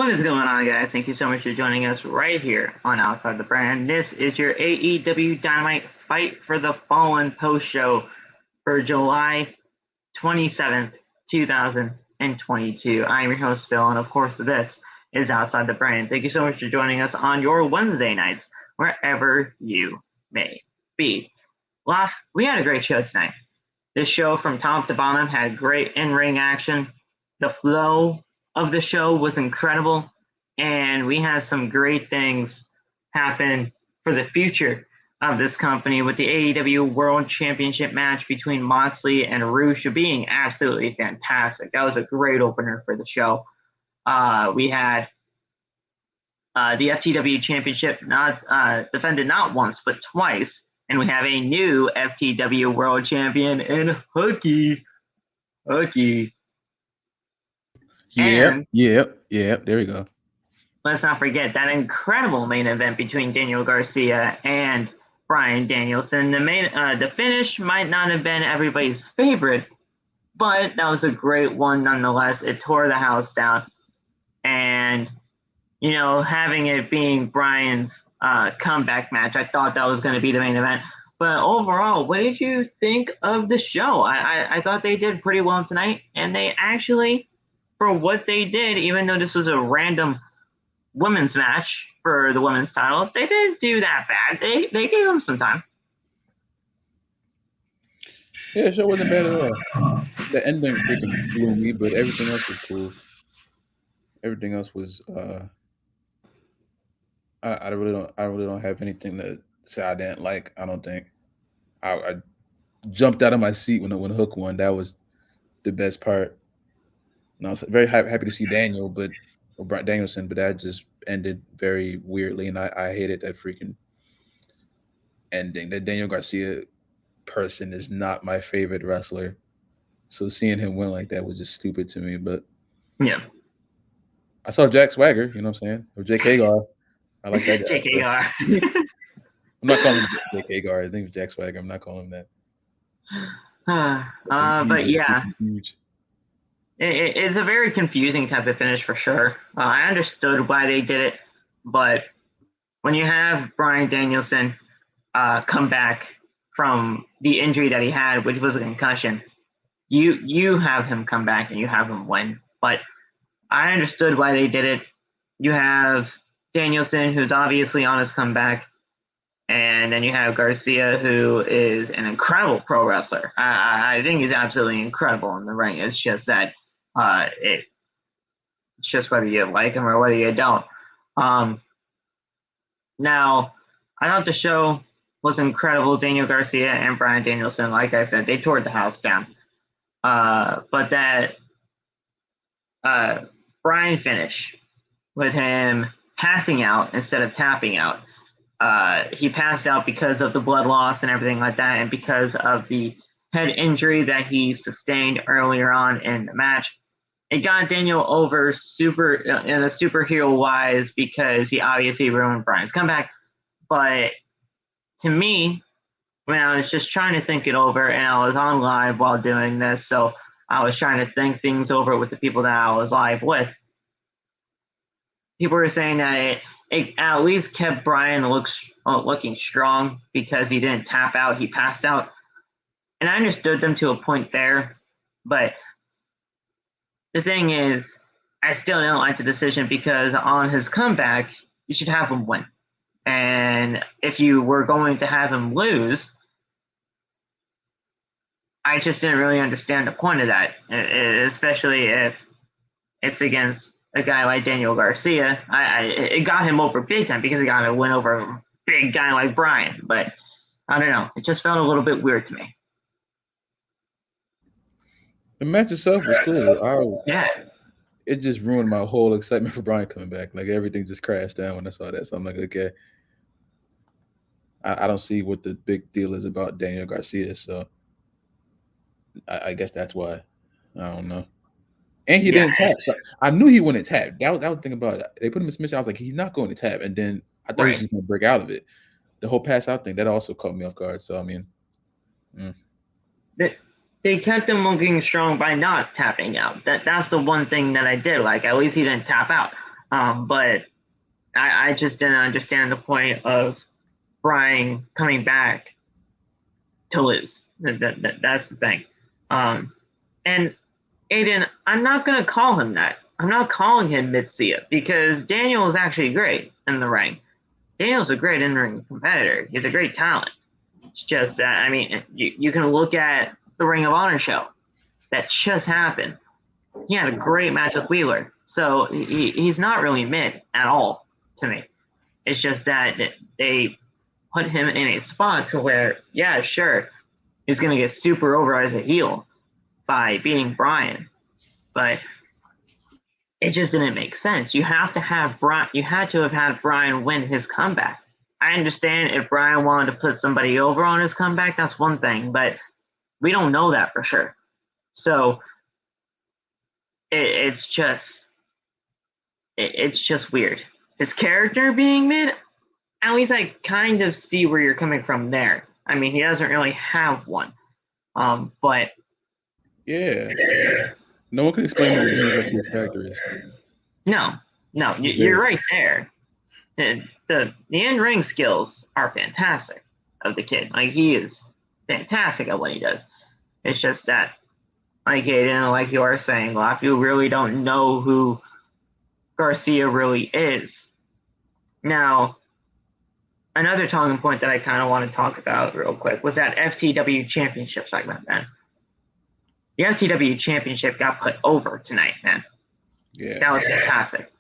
What is going on, guys? Thank you so much for joining us right here on Outside the Brand. This is your AEW Dynamite Fight for the Fallen post show for July 27th, 2022. I'm your host, Phil, and of course, this is Outside the Brand. Thank you so much for joining us on your Wednesday nights, wherever you may be. Well, we had a great show tonight. This show from top to bottom had great in-ring action. The flow of the show was incredible, and we had some great things happen for the future of this company with the AEW World Championship match between Moxley and Rush being absolutely fantastic. That was a great opener for the show. We had the FTW Championship not defended not once but twice, and we have a new FTW World Champion in Hooky. Yep. There we go. Let's not forget that incredible main event between Daniel Garcia and Bryan Danielson. The finish might not have been everybody's favorite, but that was a great one nonetheless. It tore the house down. And, having it being Bryan's comeback match, I thought that was going to be the main event. But overall, what did you think of the show? I thought they did pretty well tonight, and they actually, for what they did, even though this was a random women's match for the women's title, they didn't do that bad. They gave them some time. Yeah, the show wasn't bad at all. The ending freaking blew me, but everything else was cool. Everything else was I really don't have anything to say I didn't like. I don't think. I jumped out of my seat when Hook won. That was the best part. And I was very happy to see Danielson, but that just ended very weirdly, and I hated that freaking ending. That Daniel Garcia person is not my favorite wrestler, so seeing him win like that was just stupid to me. But yeah, I saw Jack Swagger, you know what I'm saying, or Jake Hagar. I like that guy. Jake Hagar. I'm not calling him Jake Hagar. I think it's Jack Swagger. I'm not calling him that. But yeah. Huge. It's a very confusing type of finish for sure. I understood why they did it, but when you have Bryan Danielson come back from the injury that he had, which was a concussion, you have him come back and you have him win. But I understood why they did it. You have Danielson, who's obviously on his comeback, and then you have Garcia, who is an incredible pro wrestler. I think he's absolutely incredible in the ring. It's just that it's just whether you like him or whether you don't. Now, I thought the show was incredible. Daniel Garcia and Bryan Danielson, like I said, they tore the house down. But that Bryan finish with him passing out instead of tapping out, he passed out because of the blood loss and everything like that, and because of the head injury that he sustained earlier on in the match. It got Daniel over in a superhero wise because he obviously ruined Bryan's comeback. But to me, when I was just trying to think it over, and I was on live while doing this, so I was trying to think things over with the people that I was live with. People were saying that it at least kept Bryan looking strong because he didn't tap out, he passed out. And I understood them to a point there, but the thing is, I still don't like the decision because on his comeback, you should have him win. And if you were going to have him lose, I just didn't really understand the point of that, especially if it's against a guy like Daniel Garcia. It got him over big time because he got to win over a big guy like Bryan. But I don't know. It just felt a little bit weird to me. The match itself was cool. Yeah. It just ruined my whole excitement for Bryan coming back. Like, everything just crashed down when I saw that. So I'm like, okay. I don't see what the big deal is about Daniel Garcia. So I guess that's why. I don't know. And he didn't tap. So I knew he wouldn't tap. That was the thing about it. They put him in submission. I was like, he's not going to tap. And then I thought he was just going to break out of it. The whole pass out thing, that also caught me off guard. So, I mean. They kept him looking strong by not tapping out. That's the one thing that I did like. At least he didn't tap out. But I just didn't understand the point of Bryan coming back to lose. That's the thing. And Aiden, I'm not going to call him that. I'm not calling him Mitsuya because Daniel is actually great in the ring. Daniel's a great in-ring competitor. He's a great talent. It's just that, I mean, you can look at the Ring of Honor show that just happened. He had a great match with Wheeler. So he's not really mid at all to me. It's just that they put him in a spot to where, yeah, sure, he's going to get super over as a heel by beating Bryan. But it just didn't make sense. You have to have Bryan. You had to have had Bryan win his comeback. I understand if Bryan wanted to put somebody over on his comeback, that's one thing, but we don't know that for sure. So it's just weird. His character being mid, at least I kind of see where you're coming from there. I mean, he doesn't really have one, but yeah. No one can explain what Daniel Garcia's character is. No, you're right there. The in-ring skills are fantastic of the kid. Like, he is fantastic at what he does. It's just that, like Aiden, like you are saying, a lot of people really don't know who Garcia really is. Now, another talking point that I kind of want to talk about real quick was that FTW Championship segment, man. The FTW Championship got put over tonight, man. Yeah. That was fantastic.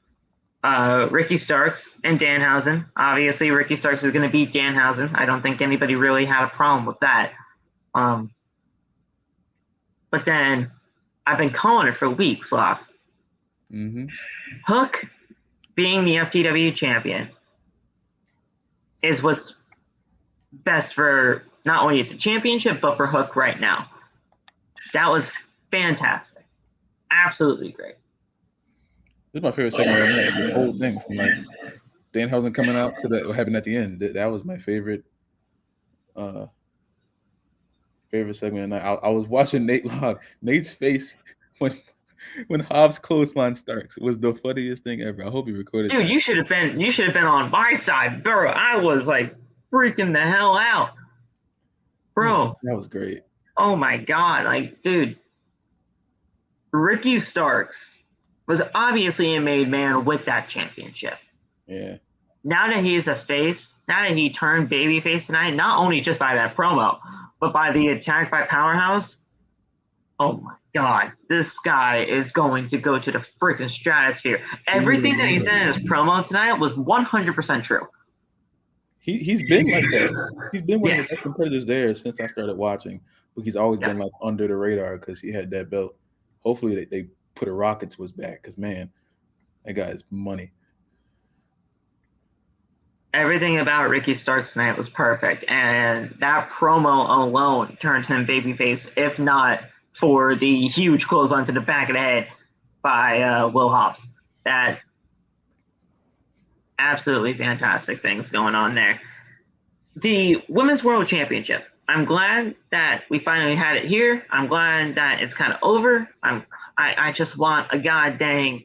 Ricky Starks and Danhausen. Obviously, Ricky Starks is going to beat Danhausen. I don't think anybody really had a problem with that. But then, I've been calling it for weeks, Locke. Mm-hmm. Hook being the FTW champion is what's best for not only the championship, but for Hook right now. That was fantastic. Absolutely great. This is my favorite segment of the night. This whole thing from like Danhausen coming out to what happened at the end. That was my favorite segment of the night. I was watching Nate Log. Nate's face when Hobbs clothesline Starks was the funniest thing ever. I hope he recorded Dude, that. you should have been on my side, bro. I was like freaking the hell out. Bro. That was great. Oh my god, like, dude. Ricky Starks was obviously a made man with that championship. Yeah. Now that he's a face, now that he turned babyface tonight, not only just by that promo, but by the attack by Powerhouse, oh my god, this guy is going to go to the freaking stratosphere. Everything that he said in his promo tonight was 100% true. He's been like that. He's been one of the best competitors there since I started watching, but he's always been like under the radar because he had that belt. Hopefully they put a rocket to his back because, man, that guy is money. Everything about Ricky Starks tonight was perfect, and that promo alone turned him babyface, if not for the huge clothesline to the back of the head by Will Hobbs. That absolutely fantastic things going on there. The Women's World Championship. I'm glad that we finally had it here. I'm glad that it's kind of over. I just want a goddamn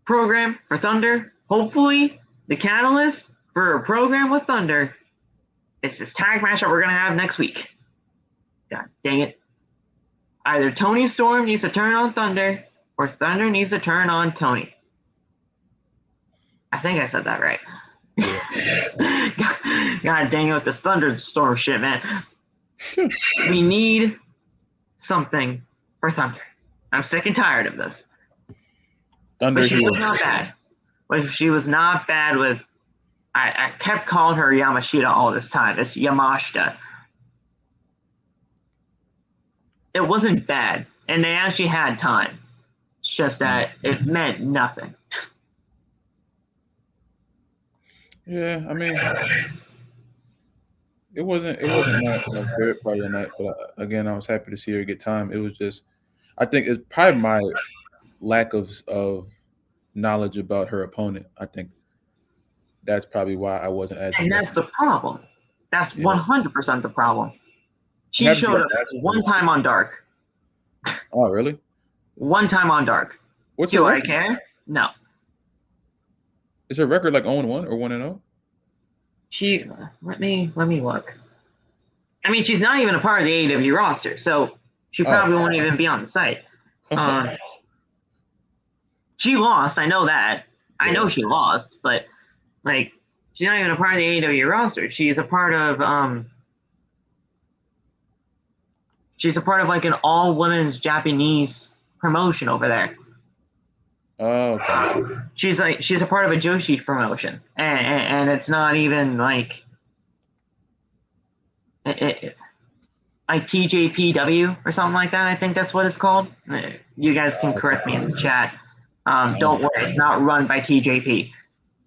program for Thunder. Hopefully, the catalyst for a program with Thunder is this tag match that we're going to have next week. God dang it. Either Tony Storm needs to turn on Thunder or Thunder needs to turn on Tony. I think I said that right. God dang it with this Thunderstorm shit, man. We need something for Thunder. I'm sick and tired of this. Thunder. But she was not bad. But she was not bad with. I kept calling her Yamashita all this time. It's Yamashita. It wasn't bad, and they actually had time. It's just that it meant nothing. Yeah, I mean, it wasn't my favorite part of the night, but again, I was happy to see her get time. It was just, I think it's probably my lack of knowledge about her opponent. I think that's probably why I wasn't as. And that's the problem. That's 100% the problem. She showed up one time on Dark. Oh, really? One time on Dark. What's Do her I record? care? No. Is her record like 0-1 or 1-0? Let me look. I mean, she's not even a part of the AEW roster, so she probably won't even be on the site. She lost. I know that. Yeah. I know she lost, but like, she's not even a part of the AEW roster. She's a part of like an all women's Japanese promotion over there. Oh, okay. She's a part of a Joshi promotion, and it's not even like like TJPW or something like that. I think that's what it's called. You guys can correct me in the chat. Don't worry, it's not run by TJP.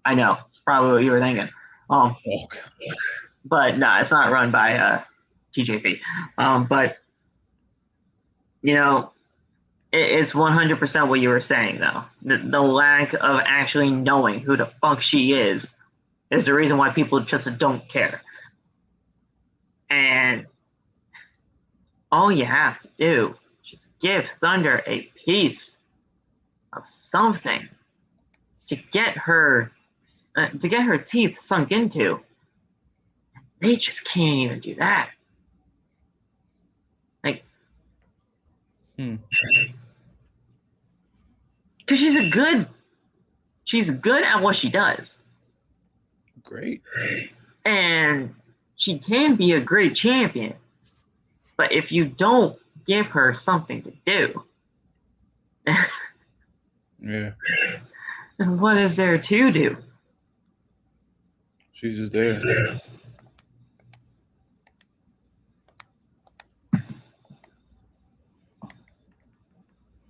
I know, it's probably what you were thinking. But no, it's not run by TJP. But you know, it's 100% what you were saying, though. The lack of actually knowing who the fuck she is the reason why people just don't care. And all you have to do is just give Thunder a piece of something to get her teeth sunk into. They just can't even do that. Like, because she's good at what she does. Great. And she can be a great champion. But if you don't give her something to do, yeah. then what is there to do? She's just there.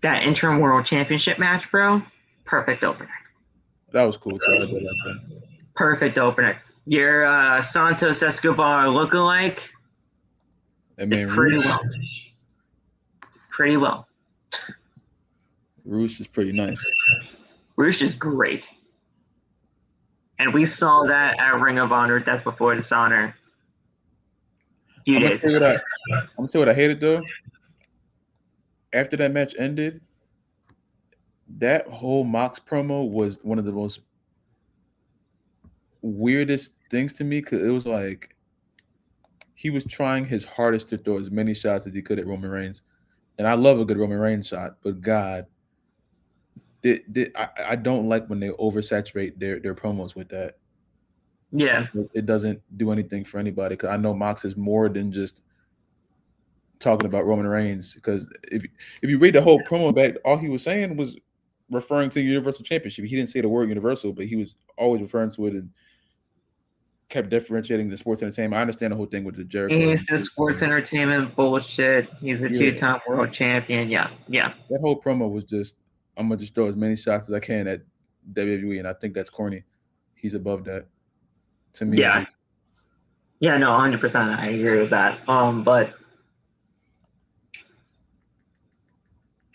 That interim world championship match, bro, perfect opener. That was cool too. I did like that. Perfect opener. Your Santos Escobar lookalike. That man pretty well. Roosh is pretty nice. Roosh is great. And we saw that at Ring of Honor, Death Before Dishonor. I'm gonna tell you what I hated though. After that match ended, that whole Mox promo was one of the most weirdest things to me, because it was like he was trying his hardest to throw as many shots as he could at Roman Reigns. And I love a good Roman Reigns shot, but God, I don't like when they oversaturate their promos with that. Yeah. It doesn't do anything for anybody, because I know Mox is more than just talking about Roman Reigns. Because if you read the whole promo back, all he was saying was referring to the Universal Championship. He didn't say the word Universal, but he was always referring to it and kept differentiating the sports entertainment. I understand the whole thing with the Jericho. He's the sports entertainment bullshit. He's a two-time world champion. Yeah. That whole promo was just, I'm going to just throw as many shots as I can at WWE, and I think that's corny. He's above that, to me. Yeah. Yeah, no, 100%. I agree with that. But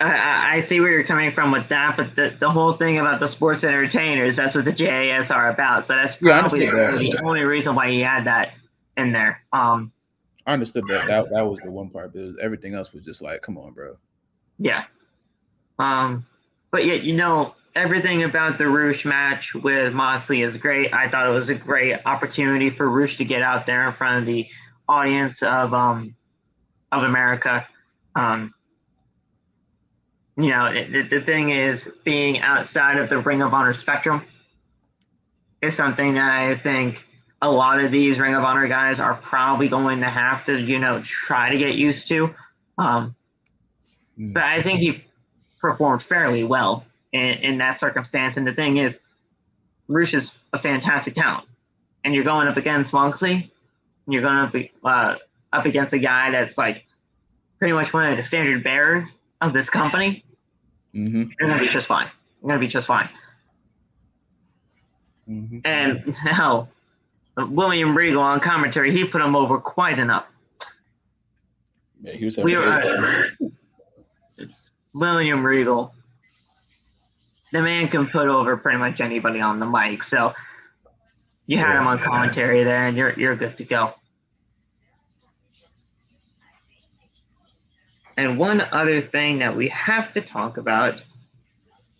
I see where you're coming from with that, but the whole thing about the sports entertainers, that's what the JAS are about. So that's probably the only reason why he had that in there. I understood that. That was the one part, but everything else was just like, come on, bro. Yeah. But yeah, everything about the Roosh match with Moxley is great. I thought it was a great opportunity for Roosh to get out there in front of the audience of America. The thing is, being outside of the Ring of Honor spectrum is something that I think a lot of these Ring of Honor guys are probably going to have to, try to get used to. But I think he performed fairly well in that circumstance. And the thing is, Roosh is a fantastic talent. And you're going up against Moxley, and you're going up against a guy that's like pretty much one of the standard bearers of this company. Mm-hmm. You're going to be just fine. Mm-hmm. And hell, William Regal on commentary, he put him over quite enough. Yeah, he was having William Regal. The man can put over pretty much anybody on the mic. So you had him on commentary there, and you're good to go. And one other thing that we have to talk about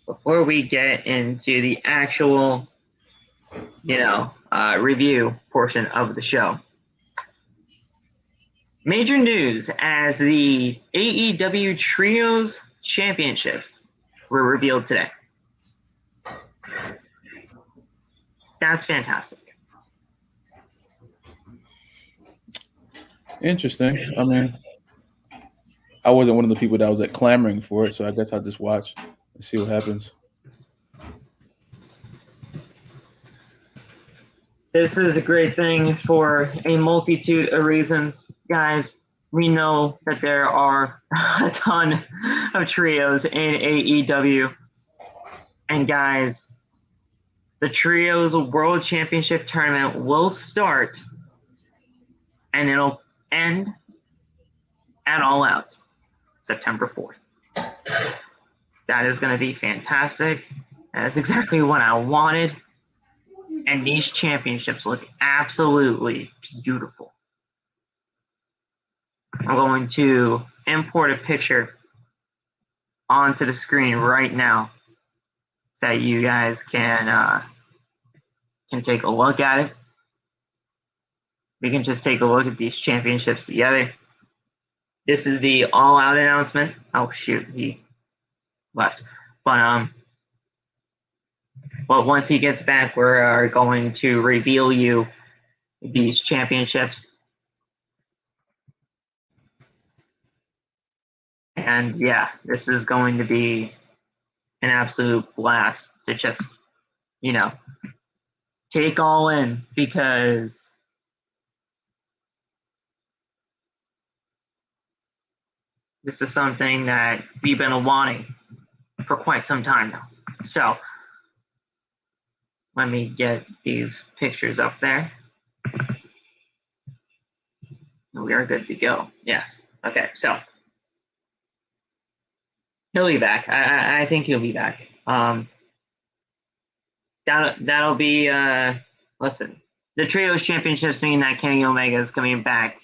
before we get into the actual, review portion of the show. Major news as the AEW Trios Championships were revealed today. That's fantastic. Interesting. I mean, I wasn't one of the people that was clamoring for it, so I guess I'll just watch and see what happens. This is a great thing for a multitude of reasons. Guys, we know that there are a ton of trios in AEW. And guys, the Trios World Championship Tournament will start and it'll end at All Out September 4th. That is going to be fantastic. That's exactly what I wanted. And these championships look absolutely beautiful. I'm going to import a picture onto the screen right now so that you guys can take a look at it. We can just take a look at these championships together. This is the All Out announcement. Oh shoot, he left. But once he gets back, we're going to reveal you these championships. And yeah, this is going to be an absolute blast to just, take all in, because this is something that we've been wanting for quite some time now. So let me get these pictures up there. We are good to go. Yes. Okay, so he'll be back. I think he'll be back. That'll be listen. The Trios Championships mean that Kenny Omega is coming back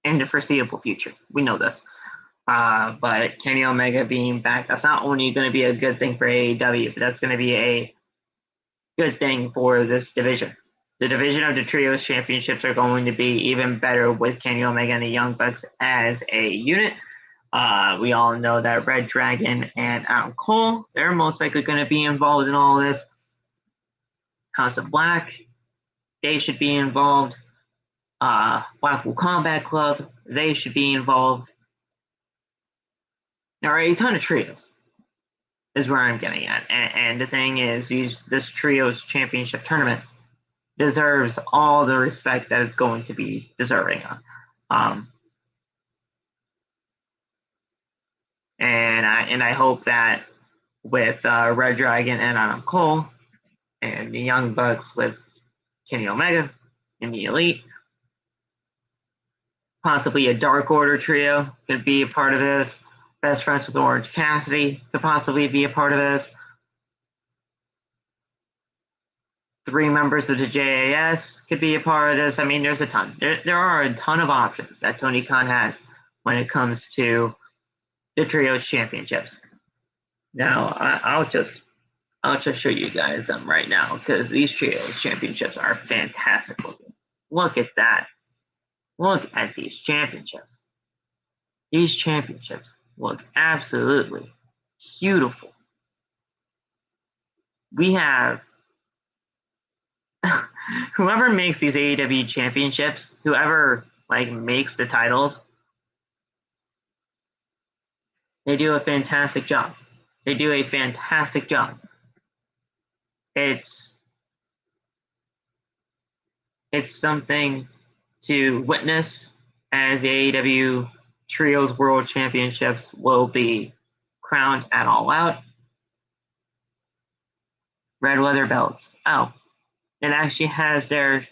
in the foreseeable future. We know this. But Kenny Omega being back, that's not only going to be a good thing for AEW, but that's going to be a good thing for this division. The division of the Trios Championships are going to be even better with Kenny Omega and the Young Bucks as a unit. We all know that Red Dragon and Adam Cole, they're most likely going to be involved in all of this. House of Black, they should be involved. Blackpool Combat Club, they should be involved. There are a ton of trios, is where I'm getting at. And the thing is, this Trios Championship Tournament deserves all the respect that it's going to be deserving of. And I hope that with Red Dragon and Adam Cole and the Young Bucks with Kenny Omega and the Elite, possibly a Dark Order trio could be a part of this. Best Friends with Orange Cassidy could possibly be a part of this. 3 members of the JAS could be a part of this. I mean, there's a ton. There are a ton of options that Tony Khan has when it comes to the Trios Championships. Now, I'll just show you guys them right now, because these Trios Championships are fantastic looking. Look at that. Look at these championships. These championships look absolutely beautiful. We have whoever makes these AEW championships, whoever makes the titles, they do a fantastic job. They do a fantastic job. It's something to witness as the AEW Trios World Championships will be crowned at All Out. Red leather belts. Oh, it actually has their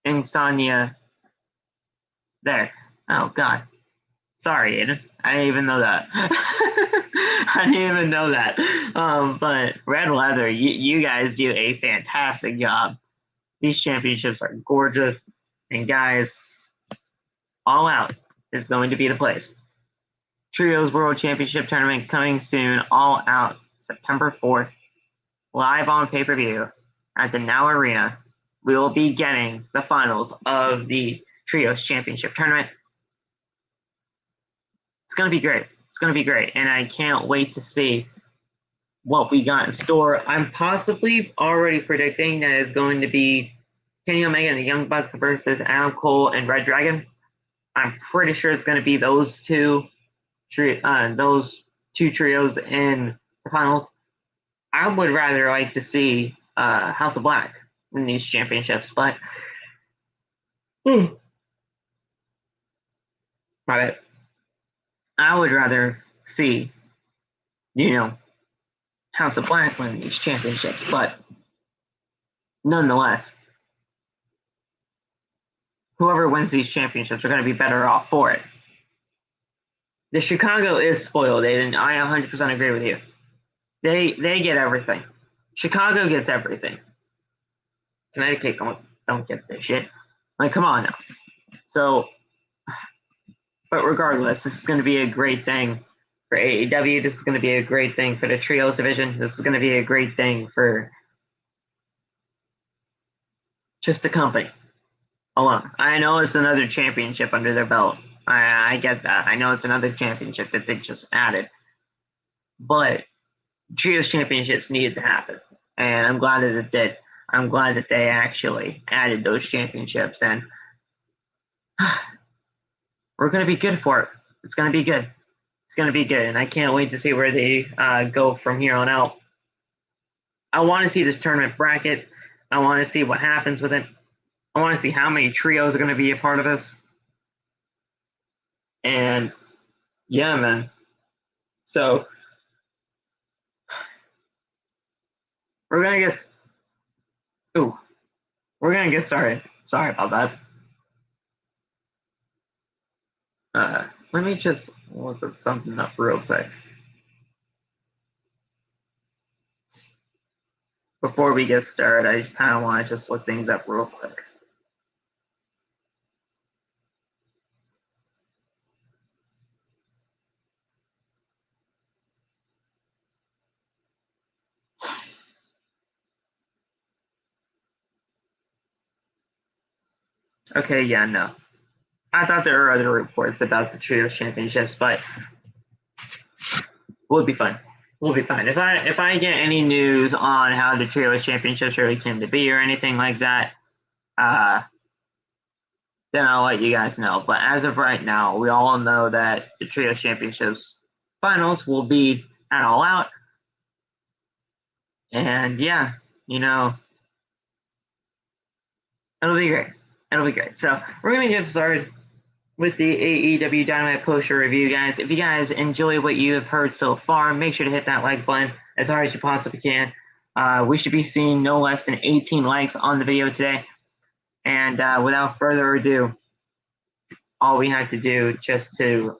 insignia there. Oh, God. Sorry, Aiden. I didn't even know that. I didn't even know that. But red leather, you guys do a fantastic job. These championships are gorgeous. And guys, All Out is going to be the place. Trios World Championship Tournament coming soon, all out September 4th, live on pay-per-view at the Now Arena. We will be getting the finals of the Trios Championship Tournament. It's going to be great. It's going to be great, and I can't wait to see what we got in store. I'm possibly already predicting that it's going to be Kenny Omega and the Young Bucks versus Adam Cole and Red Dragon. I'm pretty sure it's going to be those two trios in the finals. I would rather like to see House of Black in these championships, but my bad. I would rather see, House of Black win these championships, but nonetheless, whoever wins these championships are going to be better off for it. The Chicago is spoiled, Aiden. I 100% agree with you. They get everything. Chicago gets everything. Connecticut don't get this shit. Like, come on now. So, but regardless, this is going to be a great thing for AEW. This is going to be a great thing for the Trios division. This is going to be a great thing for just the company alone. I know it's another championship under their belt. I get that. I know it's another championship that they just added. But Trios championships needed to happen. And I'm glad that it did. I'm glad that they actually added those championships. And we're going to be good for it. It's going to be good. It's going to be good. And I can't wait to see where they go from here on out. I want to see this tournament bracket. I want to see what happens with it. I want to see how many trios are going to be a part of this. And yeah, man. So we're gonna get started. Sorry about that. Let me just look at something up real quick before we get started. I kind of want to just look things up real quick. Okay, yeah, no. I thought there were other reports about the Trios Championships, but we'll be fine. We'll be fine. If I get any news on how the Trios Championships really came to be or anything like that, then I'll let you guys know. But as of right now, we all know that the Trios Championships finals will be at All Out. And yeah, it'll be great. It'll be great. So we're going to get started with the AEW Dynamite poster review, guys. If you guys enjoy what you have heard so far, make sure to hit that like button as hard as you possibly can. We should be seeing no less than 18 likes on the video today. And without further ado, all we have to do just to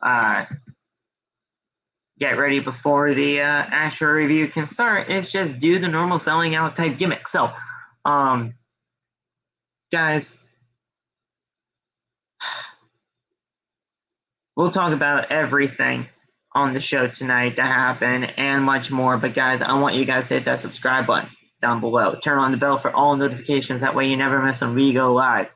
get ready before the actual review can start is just do the normal selling out type gimmick. So, guys, we'll talk about everything on the show tonight that happened and much more. But guys, I want you guys to hit that subscribe button down below. Turn on the bell for all notifications. That way you never miss when we go live.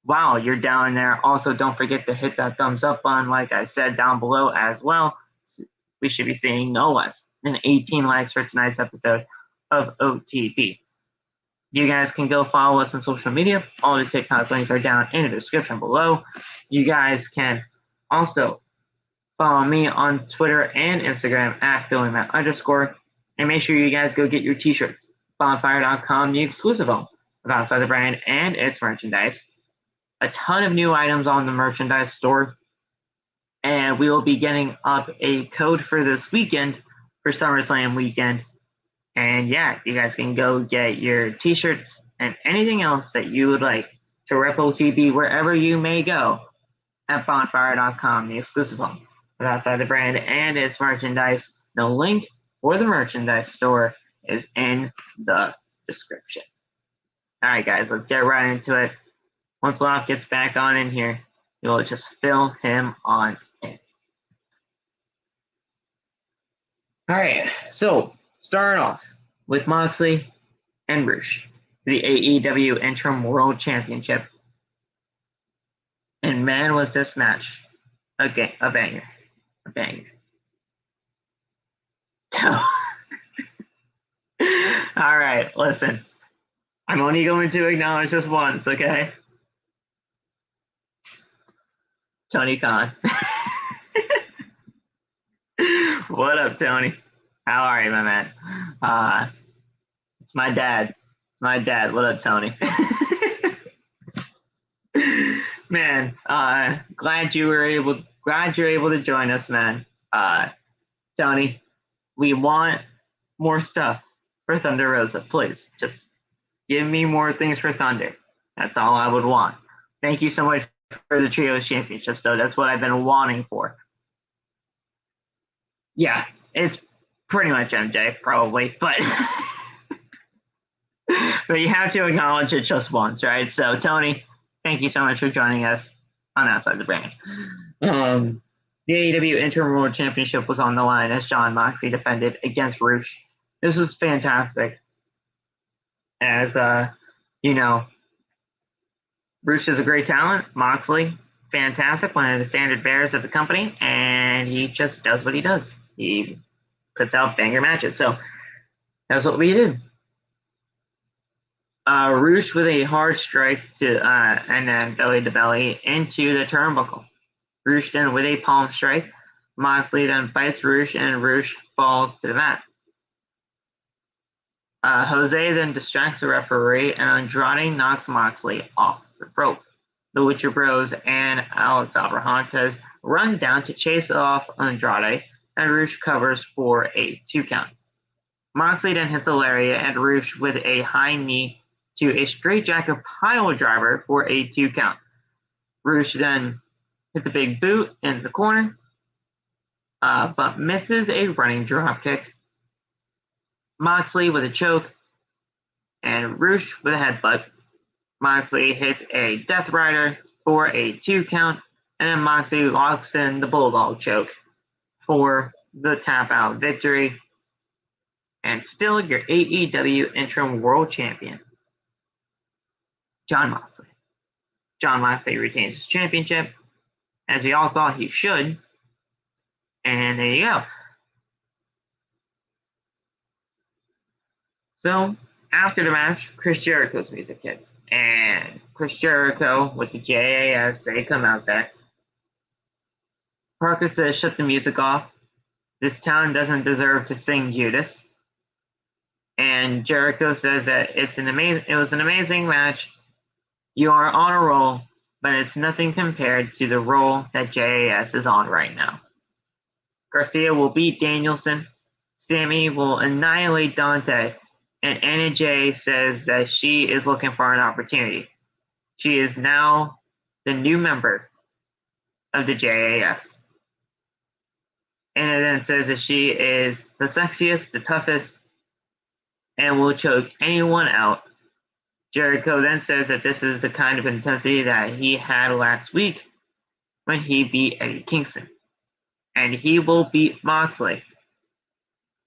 While you're down there, also don't forget to hit that thumbs up button, like I said, down below as well. We should be seeing no less than 18 likes for tonight's episode of OTP. You guys can go follow us on social media. All the TikTok links are down in the description below. You guys can also follow me on Twitter and Instagram at @BillyMatt_. And make sure you guys go get your t-shirts. Bonfire.com, the exclusive home of Outside the Brand and its merchandise. A ton of new items on the merchandise store. And we will be getting up a code for this weekend, for SummerSlam weekend. And yeah, you guys can go get your t-shirts and anything else that you would like to rep OTB wherever you may go at bonfire.com, the exclusive home of Outside the Brand and its merchandise. The link for the merchandise store is in the description. All right, guys, let's get right into it. Once Locke gets back on in here, you'll just fill him on in. All right, so starting off with Moxley and Rush, the AEW Interim World Championship. And man, was this match a banger. A banger. All right, listen. I'm only going to acknowledge this once, okay? Tony Khan. What up, Tony? How are you, my man? It's my dad. It's my dad. What up, Tony? Man, glad you're able to join us, man. Tony, we want more stuff for Thunder Rosa. Please, just give me more things for Thunder. That's all I would want. Thank you so much for the Trios Championships, though. That's what I've been wanting for. Yeah, it's pretty much MJ, probably, but but you have to acknowledge it just once, right? So, Tony, thank you so much for joining us on Outside the Brand. The AEW Interim World Championship was on the line as Jon Moxley defended against Rush. This was fantastic. As, Rush is a great talent. Moxley, fantastic, one of the standard bearers of the company, and he just does what he does. He puts out banger matches. So that's what we did. Rush with a hard strike and then belly to belly into the turnbuckle. Rush then with a palm strike. Moxley then fights Rush and Rush falls to the mat. Jose then distracts the referee and Andrade knocks Moxley off the rope. The Lucha Bros and Alex Abrahantes run down to chase off Andrade and Rush covers for a 2 count. Moxley then hits a lariat and Rush with a high knee to a straightjacket pile driver for a 2 count. Rush then hits a big boot in the corner, but misses a running dropkick. Moxley with a choke, and Rush with a headbutt. Moxley hits a Death Rider for a 2 count, and then Moxley locks in the Bulldog choke for the tap out victory. And still your AEW Interim World Champion, Jon Moxley. Jon Moxley retains his championship, as we all thought he should. And there you go. So, after the match, Chris Jericho's music hits. And Chris Jericho with the JAS, they come out there. Parker says, shut the music off. This town doesn't deserve to sing Judas. And Jericho says that it was an amazing match. You are on a roll, but it's nothing compared to the roll that JAS is on right now. Garcia will beat Danielson. Sammy will annihilate Dante. And Anna Jay says that she is looking for an opportunity. She is now the new member of the JAS. Anna then says that she is the sexiest, the toughest, and will choke anyone out. Jericho then says that this is the kind of intensity that he had last week when he beat Eddie Kingston. And he will beat Moxley.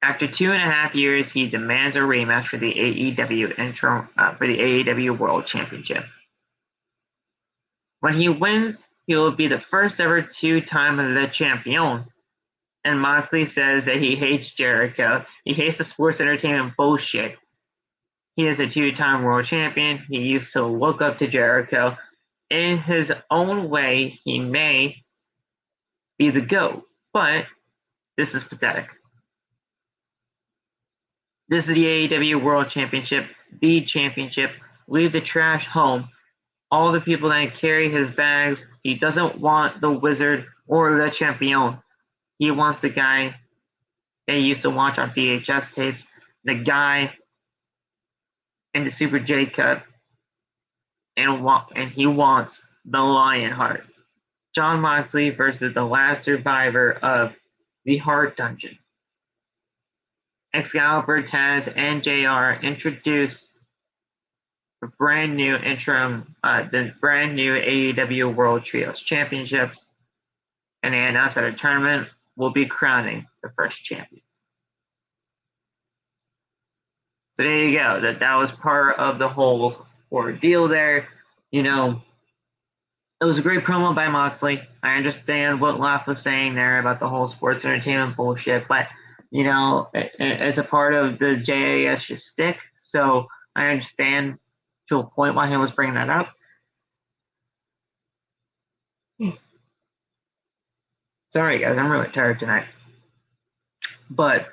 After 2.5 years, he demands a rematch for the AEW World Championship. When he wins, he will be the first ever 2-time the champion. And Moxley says that he hates Jericho. He hates the sports entertainment bullshit. He is a 2-time world champion. He used to look up to Jericho. In his own way, he may be the GOAT, but this is pathetic. This is the AEW World Championship, the championship. Leave the trash home. All the people that carry his bags, he doesn't want the wizard or the champion. He wants the guy that he used to watch on VHS tapes, the guy in the Super J Cup, and he wants the Lionheart. Jon Moxley versus the last survivor of the Heart Dungeon. Excalibur, Taz, and JR introduce the brand new AEW World Trios Championships, and they announced that a tournament will be crowning the first champions. So there you go. That was part of the whole ordeal there. You know, it was a great promo by Moxley. I understand what Laugh was saying there about the whole sports entertainment bullshit, but you know, as a part of the JAS shtick, so I understand to a point why he was bringing that up. Sorry, guys, I'm really tired tonight. But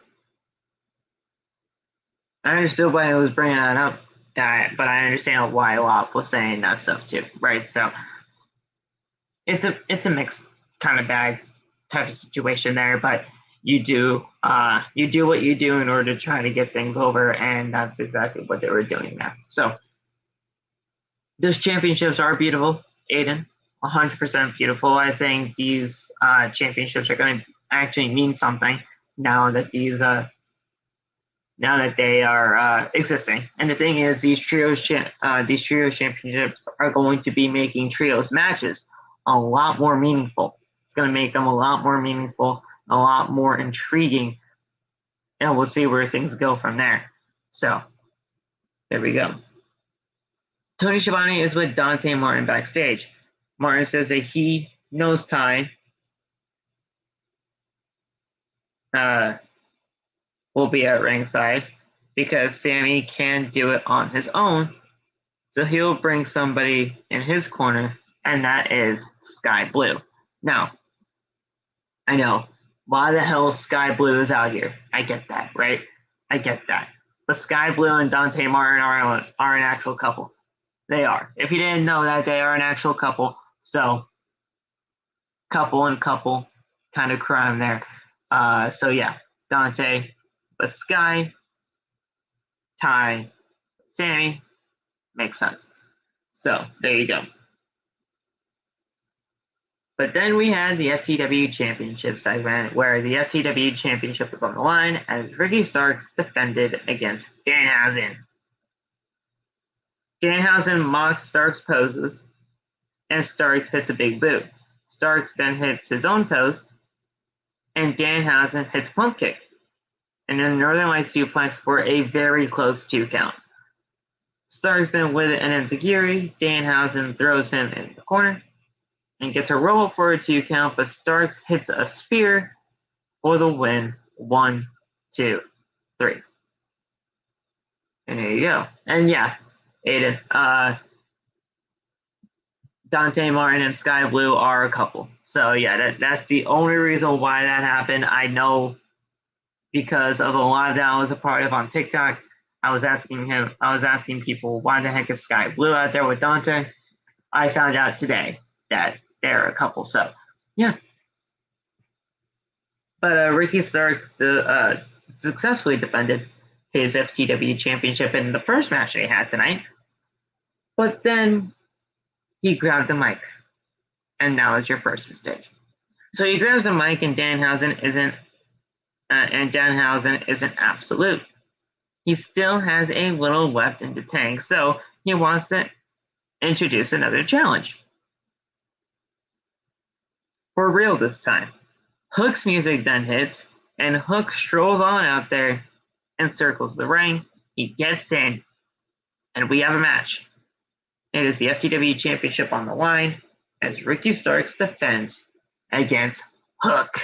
I understood why he was bringing that up, but I understand why Lop was saying that stuff too, right? So it's a mixed kind of bag type of situation there, but you do what you do in order to try to get things over, and that's exactly what they were doing there. So those championships are beautiful, Aiden, 100% beautiful. I think these championships are going to actually mean something now that they are existing. And the thing is, these trios championships are going to be making trios matches a lot more meaningful. It's going to make them a lot more meaningful, a lot more intriguing, and we'll see where things go from there. So, there we go. Tony Schiavone is with Dante Martin backstage. Martin says that he knows Ty will be at ringside because Sammy can't do it on his own, so he'll bring somebody in his corner, and that is Sky Blue. Now, I know, why the hell Sky Blue is out here? I get that, right? I get that. But Sky Blue and Dante Martin are an actual couple. They are. If you didn't know that, they are an actual couple. So, couple and couple kind of crime there. So, yeah, Dante, but Sky, Ty, Sammy, makes sense. So, there you go. But then we had the FTW Championship segment where the FTW Championship was on the line as Ricky Starks defended against Danhausen. Danhausen mocks Starks' poses, and Starks hits a big boot. Starks then hits his own pose, and Danhausen hits a pump kick, and then Northern Lights suplex for a very close 2 count. Starks then with an enziguri, Danhausen throws him in the corner and gets a roll up for a 2 count, but Starks hits a spear for the win. 1, 2, 3. And there you go. And yeah, Aiden, Dante Martin and Sky Blue are a couple. So yeah, that's the only reason why that happened. I know because of a live that I was a part of on TikTok. I was asking people, why the heck is Sky Blue out there with Dante? I found out today that they're a couple. So yeah. But Ricky Starks successfully defended his FTW championship in the first match they had tonight. But then he grabbed the mic, and now it's your first mistake. So he grabs the mic, and Danhausen isn't absolute. He still has a little left in the tank, so he wants to introduce another challenge. For real this time. Hook's music then hits, and Hook strolls on out there and circles the ring. He gets in, and we have a match. It is the FTW Championship on the line as Ricky Starks defends against Hook.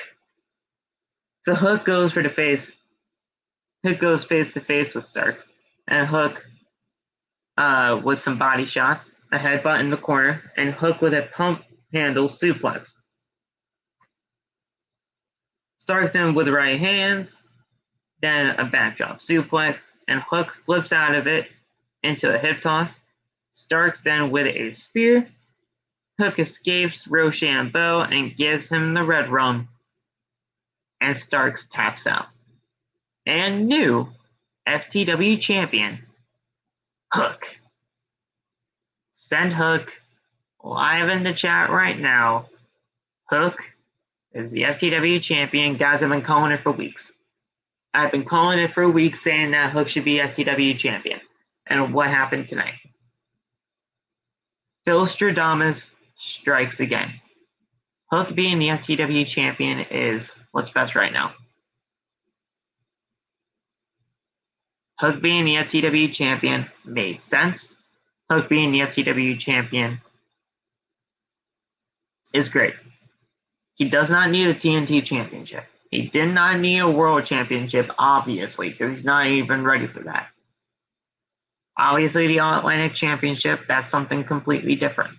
So Hook goes for the face. Hook goes face to face with Starks, and Hook with some body shots, a headbutt in the corner, and Hook with a pump handle suplex. Starks in with right hands, then a backdrop suplex, and Hook flips out of it into a hip toss. Starks then with a spear. Hook escapes Rochambeau and gives him the red rum, and Starks taps out. And new FTW champion, Hook. Send Hook live in the chat right now. Hook is the FTW champion. Guys, I've been calling it for weeks. I've been calling it for weeks saying that Hook should be FTW champion. And what happened tonight? Phil Stradamus strikes again. Hook being the FTW champion is what's best right now. Hook being the FTW champion made sense. Hook being the FTW champion is great. He does not need a TNT championship. He did not need a world championship, obviously, because he's not even ready for that. Obviously, the All Atlantic Championship, that's something completely different.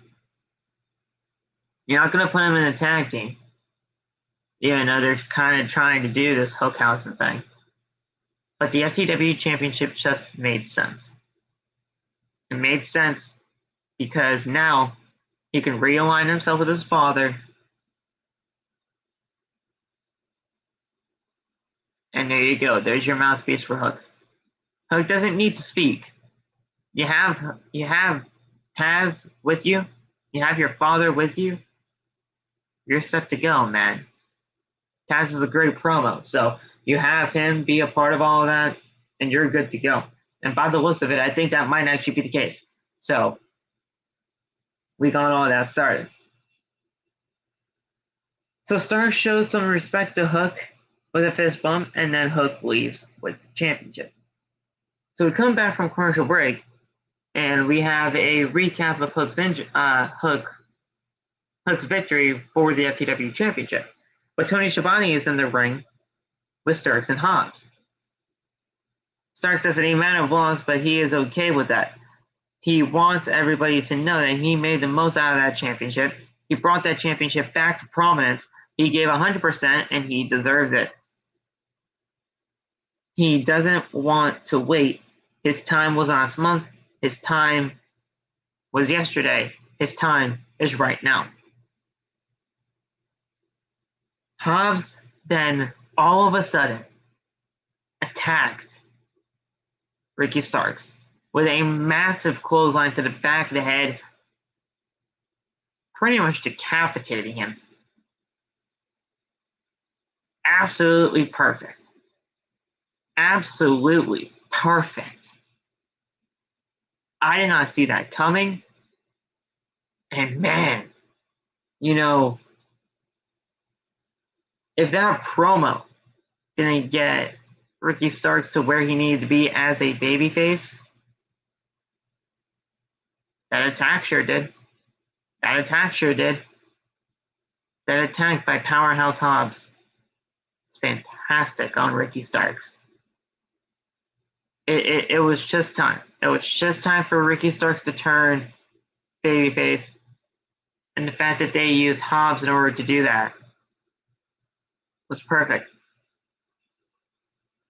You're not going to put him in a tag team, even though they're kind of trying to do this Hookhausen thing. But the FTW Championship just made sense. It made sense because now he can realign himself with his father. And there you go. There's your mouthpiece for Hook. Hook doesn't need to speak. You have Taz with you. You have your father with you. You're set to go, man. Taz is a great promo, so you have him be a part of all of that, and you're good to go. And by the looks of it, I think that might actually be the case. So we got all that started. So Stark shows some respect to Hook with a fist bump, and then Hook leaves with the championship. So we come back from commercial break, and we have a recap of Hook's victory for the FTW Championship. But Tony Schiavone is in the ring with Starks and Hobbs. Starks says that he might have lost, but he is okay with that. He wants everybody to know that he made the most out of that championship. He brought that championship back to prominence. He gave 100%, and he deserves it. He doesn't want to wait. His time was last month. His time was yesterday. His time is right now. Hobbs then all of a sudden attacked Ricky Starks with a massive clothesline to the back of the head, pretty much decapitating him. Absolutely perfect. Absolutely perfect. I did not see that coming. And man, if that promo didn't get Ricky Starks to where he needed to be as a babyface, that attack sure did. That attack by Powerhouse Hobbs is fantastic on Ricky Starks. It was just time. It was just time for Ricky Starks to turn babyface. And the fact that they used Hobbs in order to do that was perfect.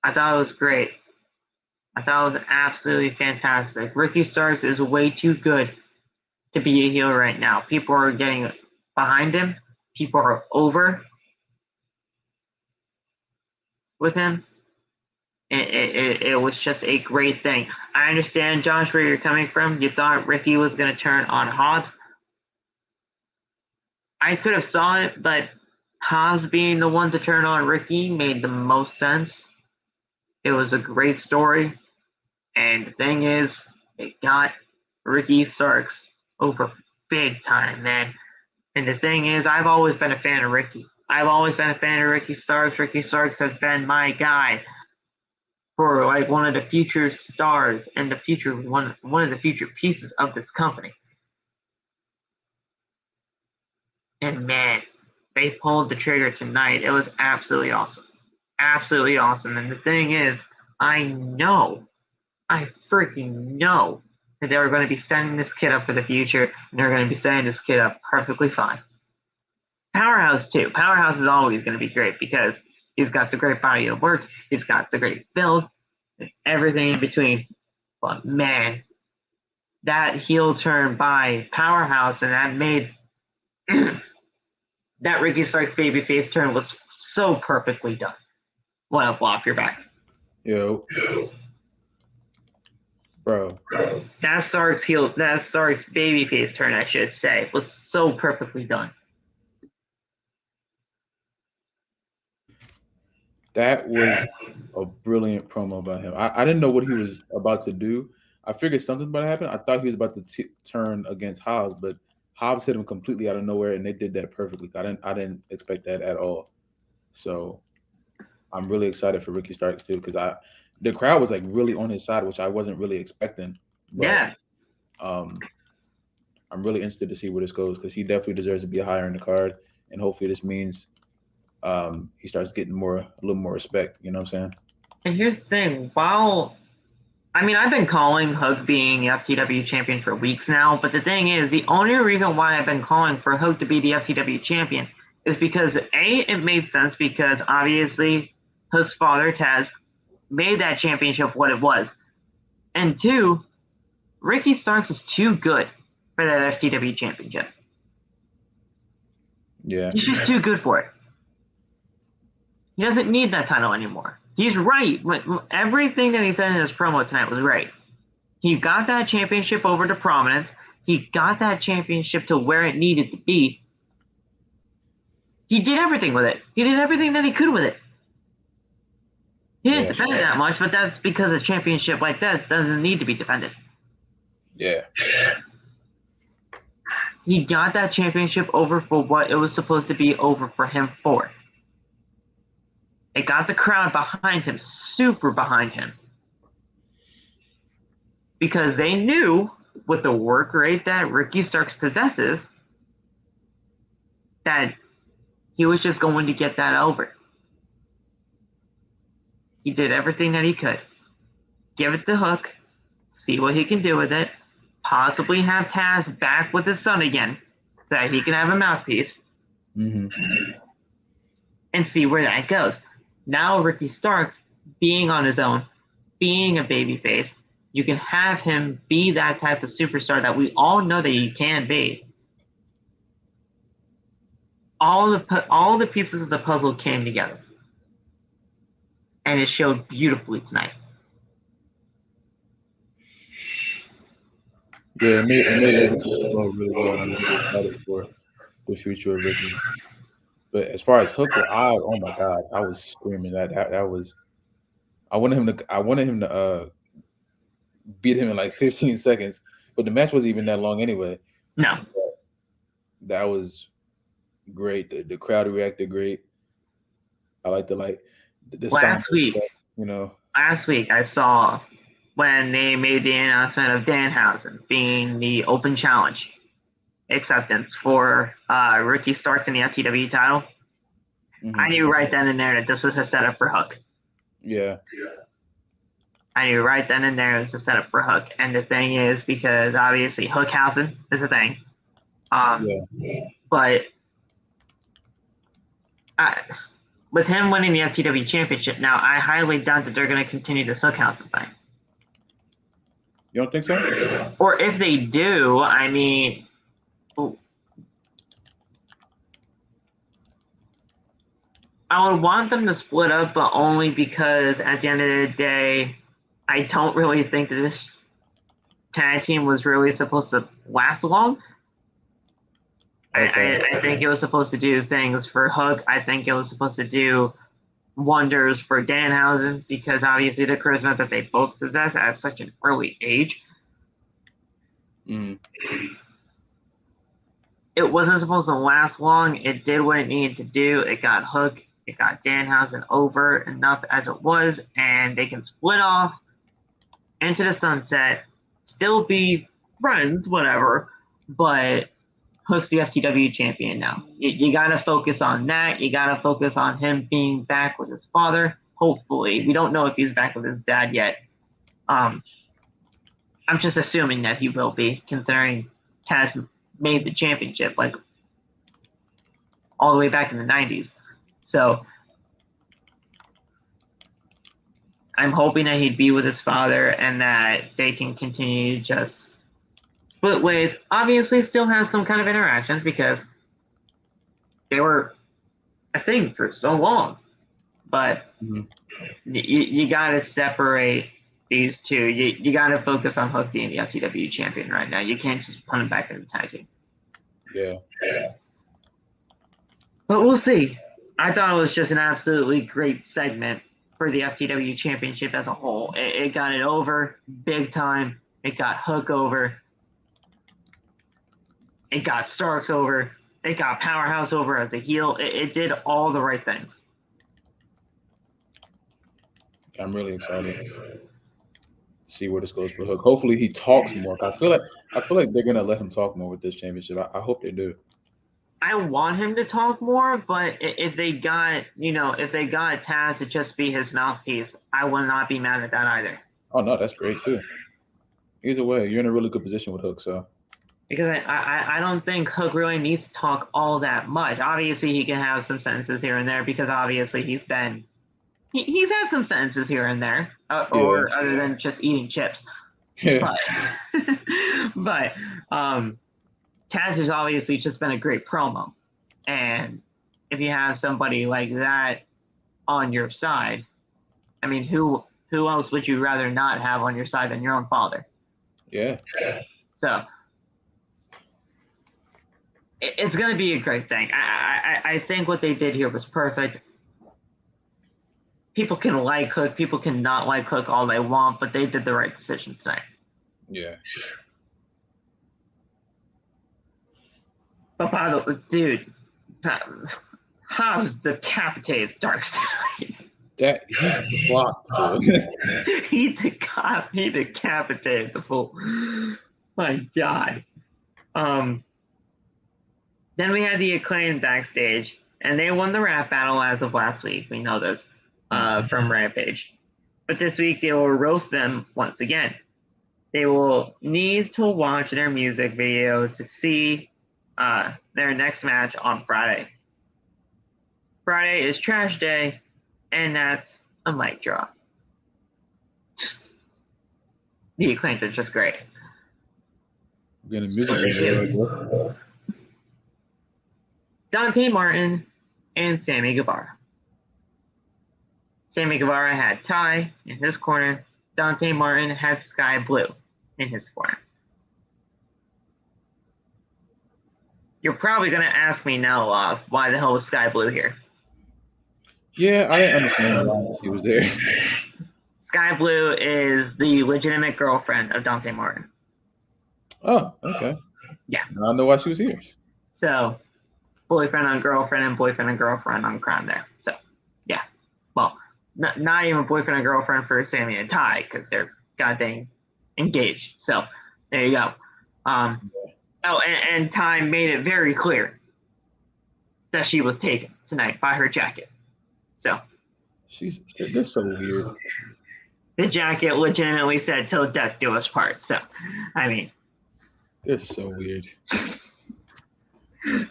I thought it was great. I thought it was absolutely fantastic. Ricky Starks is way too good to be a heel right now. People are getting behind him. People are over with him. It was just a great thing. I understand, Josh, where you're coming from. You thought Ricky was going to turn on Hobbs. I could have saw it, but Hobbs being the one to turn on Ricky made the most sense. It was a great story. And the thing is, it got Ricky Starks over big time, man. And the thing is, I've always been a fan of Ricky. I've always been a fan of Ricky Starks. Ricky Starks has been my guy for like one of the future stars and the future one of the future pieces of this company. And man, they pulled the trigger tonight. It was absolutely awesome. Absolutely awesome. And the thing is, I freaking know that they were going to be setting this kid up for the future, and they're going to be setting this kid up perfectly fine. Powerhouse too. Powerhouse is always going to be great because he's got the great body of work, he's got the great build, and everything in between. But man, that heel turn by Powerhouse and that made that Ricky Starks babyface turn was so perfectly done. What up, Flop? You're back. Yo. Bro. That Starks babyface turn, I should say, was so perfectly done. That was a brilliant promo by him. I didn't know what he was about to do. I figured something about to happen. I thought he was about to turn against Hobbs, but Hobbs hit him completely out of nowhere, and they did that perfectly. I didn't expect that at all. So I'm really excited for Ricky Starks too, because the crowd was like really on his side, which I wasn't really expecting. But Yeah. I'm really interested to see where this goes because he definitely deserves to be higher in the card, and hopefully this means he starts getting a little more respect. You know what I'm saying? And here's the thing, I've been calling Hook being the FTW champion for weeks now, but the thing is, the only reason why I've been calling for Hook to be the FTW champion is because A, it made sense because obviously Hook's father, Taz, made that championship what it was. And two, Ricky Starks is too good for that FTW championship. Yeah. He's just too good for it. He doesn't need that title anymore. He's right. Everything that he said in his promo tonight was right. He got that championship over to prominence. He got that championship to where it needed to be. He did everything with it. He did everything that he could with it. He didn't defend it that much, but that's because a championship like this doesn't need to be defended. Yeah. He got that championship over for what it was supposed to be over for him for. It got the crowd behind him, super behind him. Because they knew with the work rate that Ricky Starks possesses that he was just going to get that over. He did everything that he could. Give it to Hook, see what he can do with it, possibly have Taz back with his son again so that he can have a mouthpiece, and see where that goes. Now Ricky Starks being on his own, being a babyface, you can have him be that type of superstar that we all know that he can be. All the pieces of the puzzle came together, and it showed beautifully tonight. Yeah, it made everything go really well, and I'm really excited for the future of Ricky. But as far as Hook, oh my god, I was screaming that was. I wanted him to beat him in like 15 seconds, but the match wasn't even that long anyway. No, that was great. The crowd reacted great. I like the last week. Last week I saw when they made the announcement of Danhausen being the open challenge acceptance for Ricky Starks in the FTW title. I knew right then and there that this was a setup for Hook. Yeah. I knew right then and there it was a setup for Hook. And the thing is, because obviously Hookhausen is a thing. But with him winning the FTW championship now, I highly doubt that they're going to continue this Hookhausen thing. You don't think so? Or if they do, I mean, I would want them to split up, but only because at the end of the day, I don't really think that this tag team was really supposed to last long. Okay. I think it was supposed to do things for Hook. I think it was supposed to do wonders for Danhausen because obviously the charisma that they both possess at such an early age. It wasn't supposed to last long. It did what it needed to do. It got Hook. It got Danhausen over enough as it was, and they can split off into the sunset, still be friends, whatever, but Hook's the FTW champion now. You got to focus on that. You got to focus on him being back with his father, hopefully. We don't know if he's back with his dad yet. I'm just assuming that he will be, considering Taz made the championship like all the way back in the 90s. So I'm hoping that he'd be with his father and that they can continue to just split ways. Obviously still have some kind of interactions because they were a thing for so long. But you got to separate these two. You got to focus on Hook being the FTW champion right now. You can't just put him back in the tag team. Yeah. But we'll see. I thought it was just an absolutely great segment for the FTW championship as a whole. It got it over big time. It got Hook over. It got Starks over. It got Powerhouse over as a heel. It did all the right things. I'm really excited to see where this goes for Hook. Hopefully, he talks more. I feel like they're gonna let him talk more with this championship. I hope they do. I want him to talk more, but if they got Taz to just be his mouthpiece, I will not be mad at that either. Oh no, that's great too. Either way, you're in a really good position with Hook, so. Because I don't think Hook really needs to talk all that much. Obviously, he can have some sentences here and there because obviously he's had some sentences here and there, or other than just eating chips. Yeah. But Taz has obviously just been a great promo, and if you have somebody like that on your side, I mean, who else would you rather not have on your side than your own father? Yeah. So it's going to be a great thing. I think what they did here was perfect. People can like Hook, people can not like Hook all they want, but they did the right decision tonight. Yeah. But by the way, dude, Hobbs decapitates Darkseid. That he blocked. he decapitated the fool. My God. Then we had the Acclaim backstage, and they won the rap battle as of last week. We know this from Rampage. But this week they will roast them once again. They will need to watch their music video to see their next match on Friday. Friday is trash day, and that's a mic drop. The Acclaimed are just great. We're getting music video. Dante Martin and Sammy Guevara. Sammy Guevara had Ty in his corner. Dante Martin had Sky Blue in his corner. You're probably going to ask me now, why the hell was Sky Blue here? Yeah, I didn't understand why she was there. Sky Blue is the legitimate girlfriend of Dante Martin. Oh, okay. Yeah. Now I know why she was here. So, boyfriend on girlfriend and boyfriend and girlfriend on Crown there. So, yeah. Well, not even boyfriend and girlfriend for Sammy and Ty because they're goddamn engaged. So, there you go. And Ty made it very clear that she was taken tonight by her jacket. So, they're so weird. The jacket legitimately said "till death do us part." So, I mean, they're so weird.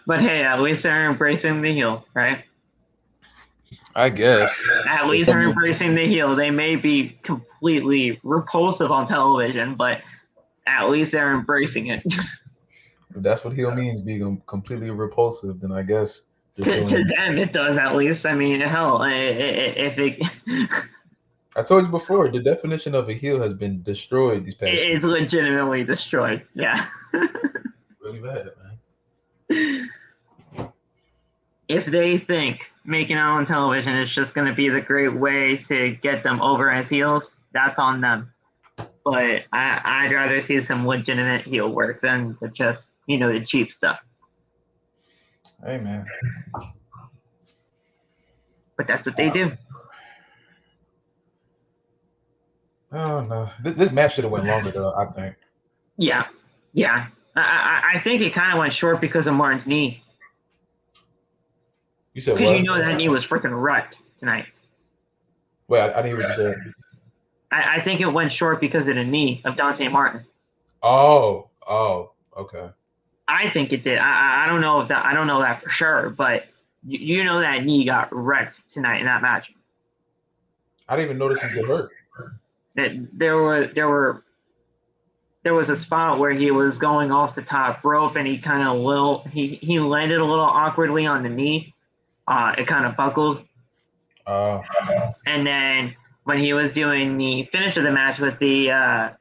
But hey, at least they're embracing the heel, right? I guess. At least they're embracing the heel. They may be completely repulsive on television, but at least they're embracing it. If that's what heel means, being completely repulsive, then I guess to them it does. At least, I mean, hell, if it. I told you before, the definition of a heel has been destroyed these past. It is legitimately destroyed. Yeah. Really bad, man. If they think making it on television is just going to be the great way to get them over as heels, that's on them. But I'd rather see some legitimate heel work than just, the cheap stuff. Hey, man. But that's what they do. Oh, no. This match should have went longer, though, I think. Yeah. I think it kind of went short because of Martin's knee. You said what? Because that knee was freaking wrecked tonight. Wait, I didn't hear what you said. I think it went short because of the knee of Dante Martin. Oh, okay. I think it did. I don't know I don't know that for sure, but that knee got wrecked tonight in that match. I didn't even notice him get hurt. There was a spot where he was going off the top rope and he kind of he landed a little awkwardly on the knee. It kind of buckled. And then when he was doing the finish of the match with the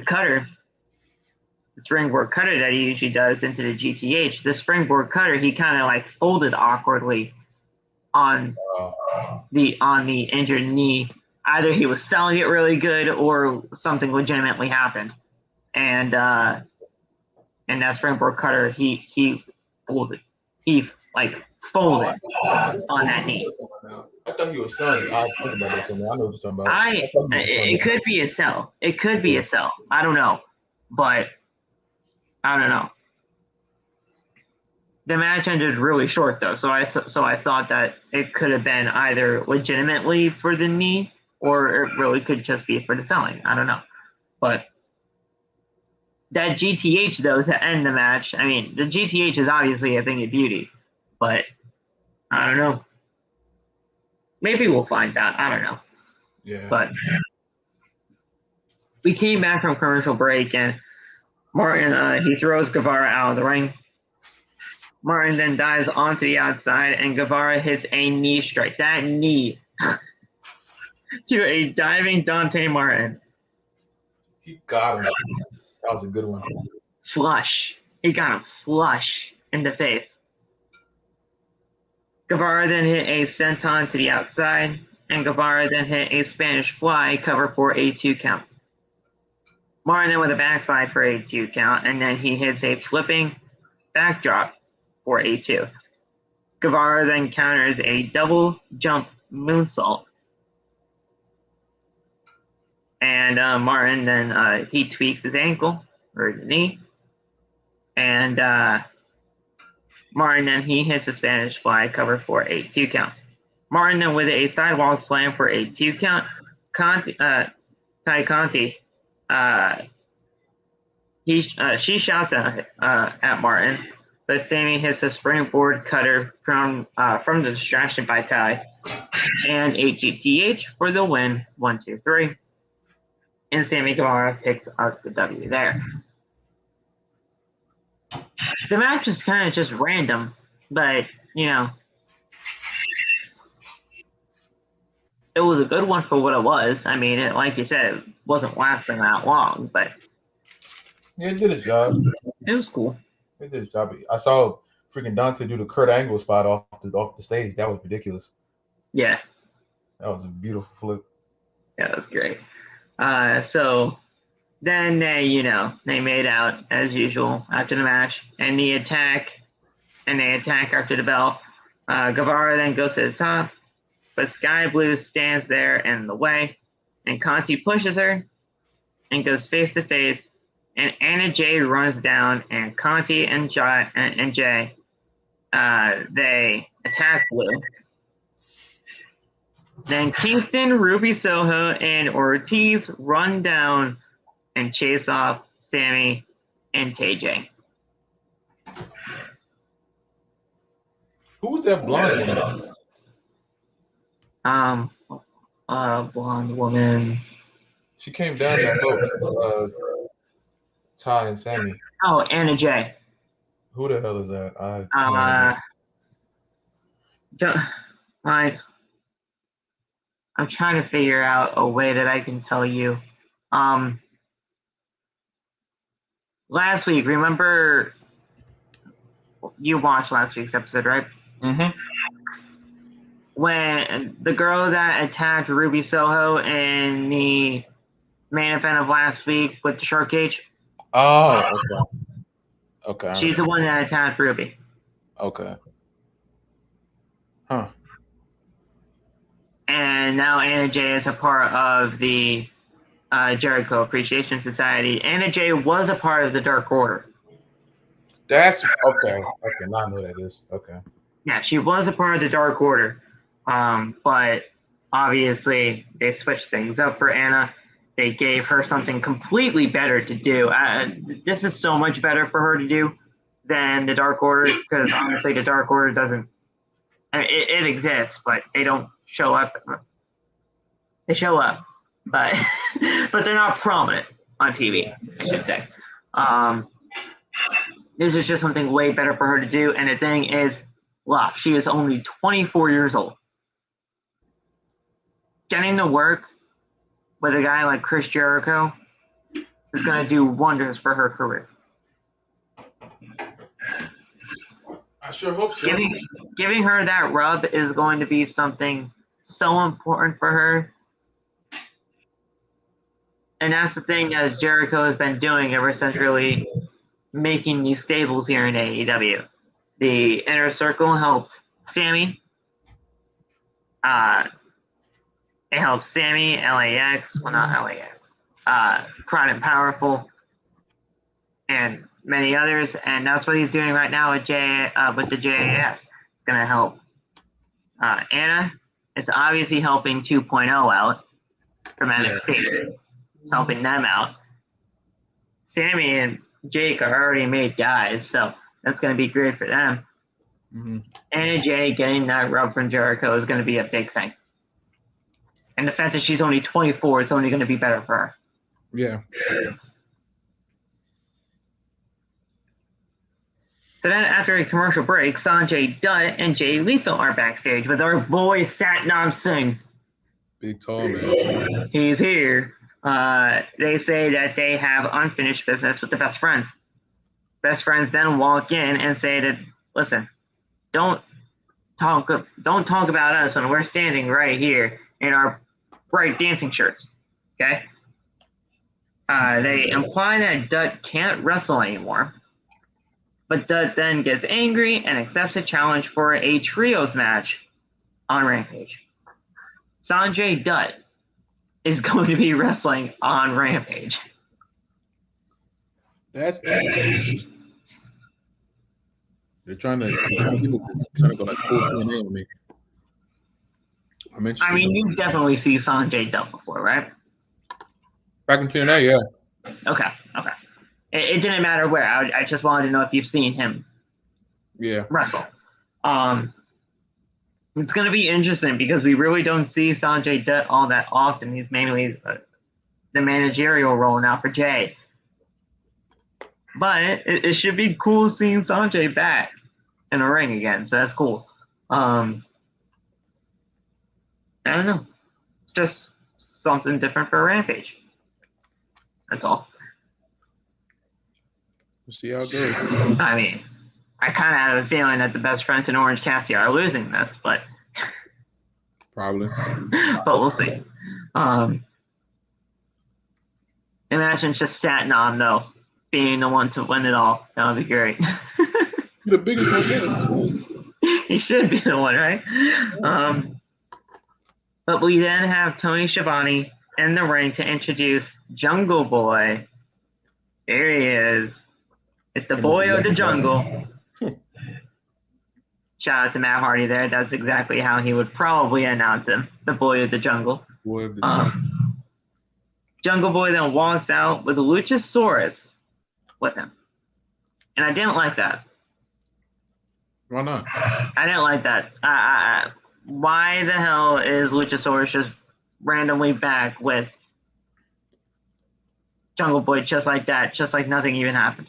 cutter, the springboard cutter that he usually does into the GTH, the springboard cutter, he kind of like folded awkwardly on the injured knee. Either he was selling it really good or something legitimately happened. And that springboard cutter, he folded. He folded on that knee. I thought he was selling. I think about this. I know what you're talking about. It could be a sell. It could be a sell. I don't know, but I don't know. The match ended really short though, so I thought that it could have been either legitimately for the knee or it really could just be for the selling. I don't know, but that GTH though to end the match. I mean, the GTH is obviously a thing of beauty, but I don't know. Maybe we'll find out. I don't know. Yeah. But we came back from commercial break and Martin he throws Guevara out of the ring. Martin then dives onto the outside and Guevara hits a knee strike. That knee to a diving Dante Martin. He got him. That was a good one. Flush. He got him flush in the face. Guevara then hit a senton to the outside, and Guevara then hit a Spanish fly cover for a 2 count. Martin then with a backslide for a 2 count, and then he hits a flipping backdrop for a 2. Guevara then counters a double jump moonsault. And Martin then he tweaks his ankle or the knee. And Martin then he hits a Spanish fly cover for a 2 count. Martin then with a sidewalk slam for a 2 count. Ty Conti, she shouts at Martin, but Sammy hits a springboard cutter from the distraction by Ty, and a GTH for the win. 1, 2, 3, and Sammy Guevara picks up the W there. The match is kind of just random, but you know, it was a good one for what it was. I mean, like you said, it wasn't lasting that long, but yeah, it did its job. It was cool. It did its job. I saw freaking Dante do the Kurt Angle spot off the stage. That was ridiculous. Yeah. That was a beautiful flip. Yeah, that was great. So then they made out as usual after the match, and they attack after the bell. Guevara then goes to the top, but Sky Blue stands there in the way, and Conti pushes her and goes face to face, and Anna Jay runs down, and Conti and Jay they attack Blue. Then Kingston, Ruby Soho, and Ortiz run down and chase off Sammy and TJ. Who was that blonde woman? Blonde woman. She came down to help Ty and Sammy. Oh, Anna Jay. Who the hell is that? I'm trying to figure out a way that I can tell you. Last week, remember you watched last week's episode, right? Mm-hmm. When the girl that attacked Ruby Soho in the main event of last week with the shark cage. Oh, okay. She's the one that attacked Ruby. Okay. Huh. And now Anna Jay is a part of the Jericho Appreciation Society. Anna Jay was a part of the Dark Order. That's okay. Okay, now I know what that is. Okay. Yeah, she was a part of the Dark Order. But obviously they switched things up for Anna. They gave her something completely better to do. This is so much better for her to do than the Dark Order, because honestly, the Dark Order doesn't. It exists, but they don't show up. They show up, but but they're not prominent on TV, I should say. This is just something way better for her to do. And the thing is, wow, she is only 24 years old. Getting to work with a guy like Chris Jericho is going to do wonders for her career. I sure hope so. Giving her that rub is going to be something so important for her. And that's the thing that Jericho has been doing ever since really making these stables here in AEW. The Inner Circle helped Sammy. It helps Sammy, LAX, well, not LAX, Pride and Powerful, and many others. And that's what he's doing right now with the JAS. It's going to help Anna. It's obviously helping 2.0 out from NXT. It's helping them out. Sammy and Jake are already made guys, so that's going to be great for them. Mm-hmm. Anna Jay getting that rub from Jericho is going to be a big thing. And the fact that she's only 24 is only going to be better for her. Yeah. So then after a commercial break, Sanjay Dutt and Jay Lethal are backstage with our boy Satnam Singh. Big tall man. He's here. They say that they have unfinished business with the best friends. Best friends then walk in and say that, listen, don't talk about us when we're standing right here in our bright dancing shirts. Okay? They imply that Dutt can't wrestle anymore. But Dutt then gets angry and accepts a challenge for a trios match on Rampage. Sanjay Dutt is going to be wrestling on Rampage. That's interesting. They're trying to go like full TNA on me. I'm interested. I mean, you definitely see Sanjay Dutt before, right? Back in TNA, yeah. Okay. It didn't matter where. I just wanted to know if you've seen him wrestle. It's going to be interesting because we really don't see Sanjay Dutt all that often. He's mainly the managerial role now for Jay. But it should be cool seeing Sanjay back in a ring again. So that's cool. I don't know. Just something different for Rampage. That's all. We'll see how it goes. I mean, I kind of have a feeling that the best friends in Orange Cassidy are losing this, but probably. But we'll see. Imagine just Satnam though being the one to win it all. That would be great. The biggest one there. He should be the one, right? But we then have Tony Schiavone in the ring to introduce Jungle Boy. There he is. It's the boy of the jungle. Shout out to Matt Hardy there. That's exactly how he would probably announce him. The boy of the jungle. Boy of the jungle. Jungle Boy then walks out with Luchasaurus with him. And I didn't like that. Why not? I didn't like that. Why the hell is Luchasaurus just randomly back with Jungle Boy just like that, just like nothing even happened?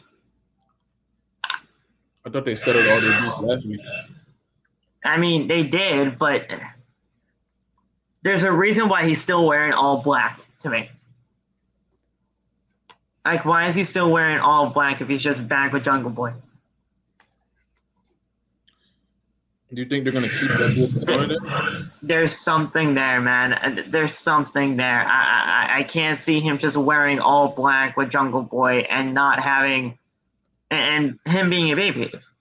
I thought they settled all their beef last week. I mean, they did, but there's a reason why he's still wearing all black to me. Like, why is he still wearing all black if he's just back with Jungle Boy? Do you think they're going to keep that business going there? There's something there, man. There's something there. I can't see him just wearing all black with Jungle Boy and not having... and him being a babyface.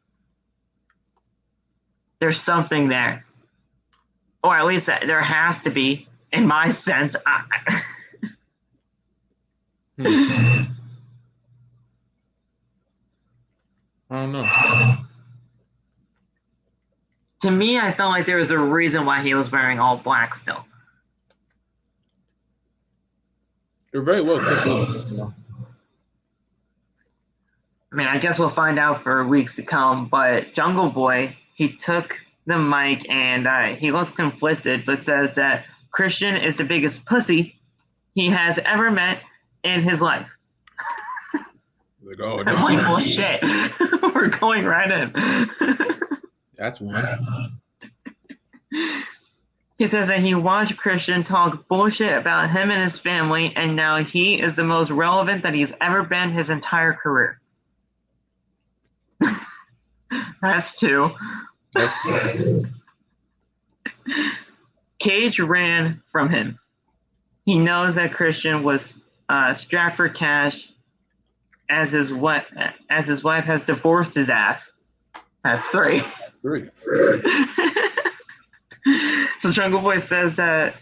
There's something there. Or at least there has to be, in my sense. I don't know. To me, I felt like there was a reason why he was wearing all black still. They're very well could be, you know. I mean, I guess we'll find out for weeks to come, but Jungle Boy, he took the mic and he was conflicted, but says that Christian is the biggest pussy he has ever met in his life. Like, oh, I'm like, well, shit. We're going right in. That's one. He says that he watched Christian talk bullshit about him and his family, and now he is the most relevant that he's ever been his entire career. That's two. Cage ran from him. He knows that Christian was strapped for cash as his wife has divorced his ass. That's three. So Jungle Boy says that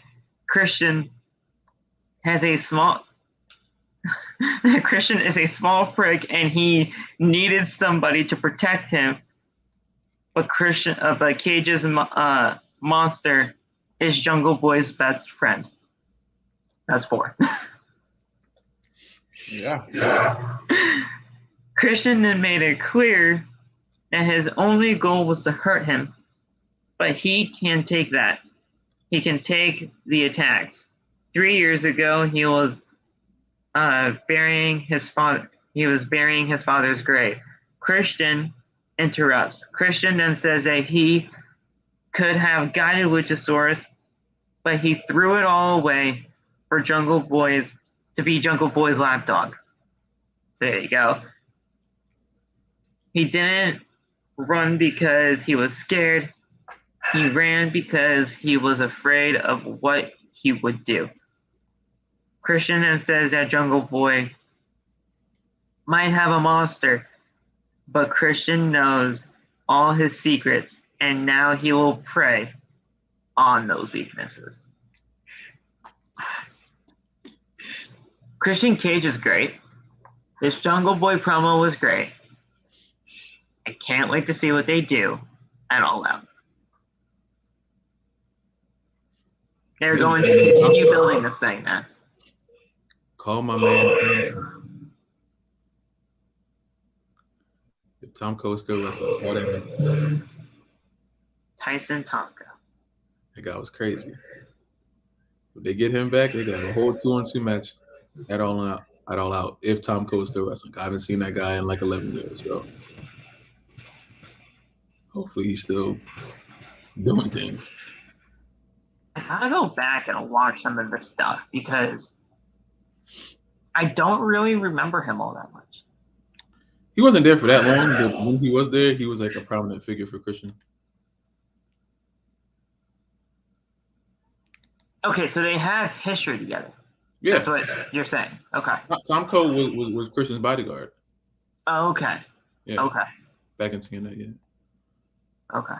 Christian has a small Christian is a small prick and he needed somebody to protect him. But Cage's monster is Jungle Boy's best friend. That's 4. Yeah. Christian then made it clear that his only goal was to hurt him, but he can take that. He can take the attacks. 3 years ago, he was burying his father. He was burying his father's grave. Christian interrupts. Christian then says that he could have guided Luchasaurus, but he threw it all away for Jungle Boy's to be Jungle Boy's lapdog. So there you go. He didn't run because he was scared. He ran because he was afraid of what he would do. Christian then says that Jungle Boy might have a monster, but Christian knows all his secrets, and now he will prey on those weaknesses. Christian Cage is great. This Jungle Boy promo was great. I can't wait to see what they do at All Out. They're going to continue building this thing, man. Call my man. If Tom Cole is still wrestling, call that man. Tyson Tonka. That guy was crazy. If they get him back, they're gonna have a whole 2-on-2 match at All Out. If Tom Cole is still wrestling, I haven't seen that guy in like 11 years, so hopefully he's still doing things. I gotta go back and watch some of this stuff because I don't really remember him all that much. He wasn't there for that long, but when he was there, he was like a prominent figure for Christian. Okay, so they have history together. Yeah. That's what you're saying. Okay. Tom Cole was Christian's bodyguard. Oh, okay. Yeah. Okay. Back in TNA, yeah. Okay.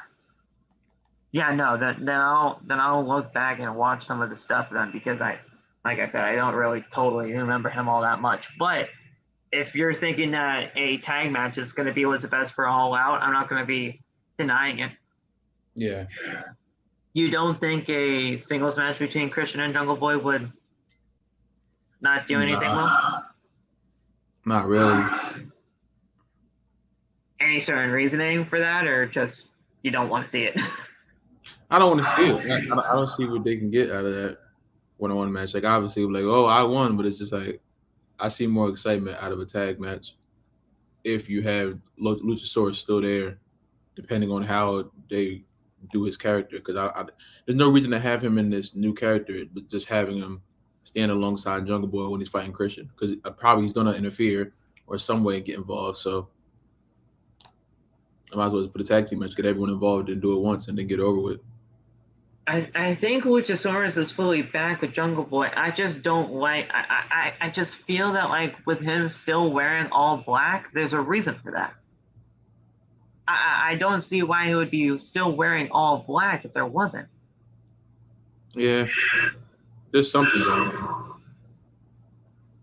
Yeah, no, then I'll look back and watch some of the stuff then because like I said, I don't really totally remember him all that much. But if you're thinking that a tag match is going to be what's the best for All Out, I'm not going to be denying it. Yeah. You don't think a singles match between Christian and Jungle Boy would not do anything well? Not really. Any certain reasoning for that, or just you don't want to see it? I don't want to see it. I don't see what they can get out of that one-on-one match. Like, obviously, like, oh, I won, but it's just like I see more excitement out of a tag match if you have Luchasaurus still there, depending on how they do his character. Because there's no reason to have him in this new character, but just having him stand alongside Jungle Boy when he's fighting Christian, because probably he's gonna interfere or some way get involved. So I might as well just put a tag team match, get everyone involved, and do it once, and then get it over with. I think Luchasaurus is fully back with Jungle Boy. I just don't like. I just feel that like with him still wearing all black, there's a reason for that. I don't see why he would be still wearing all black if there wasn't. Yeah, there's something going on.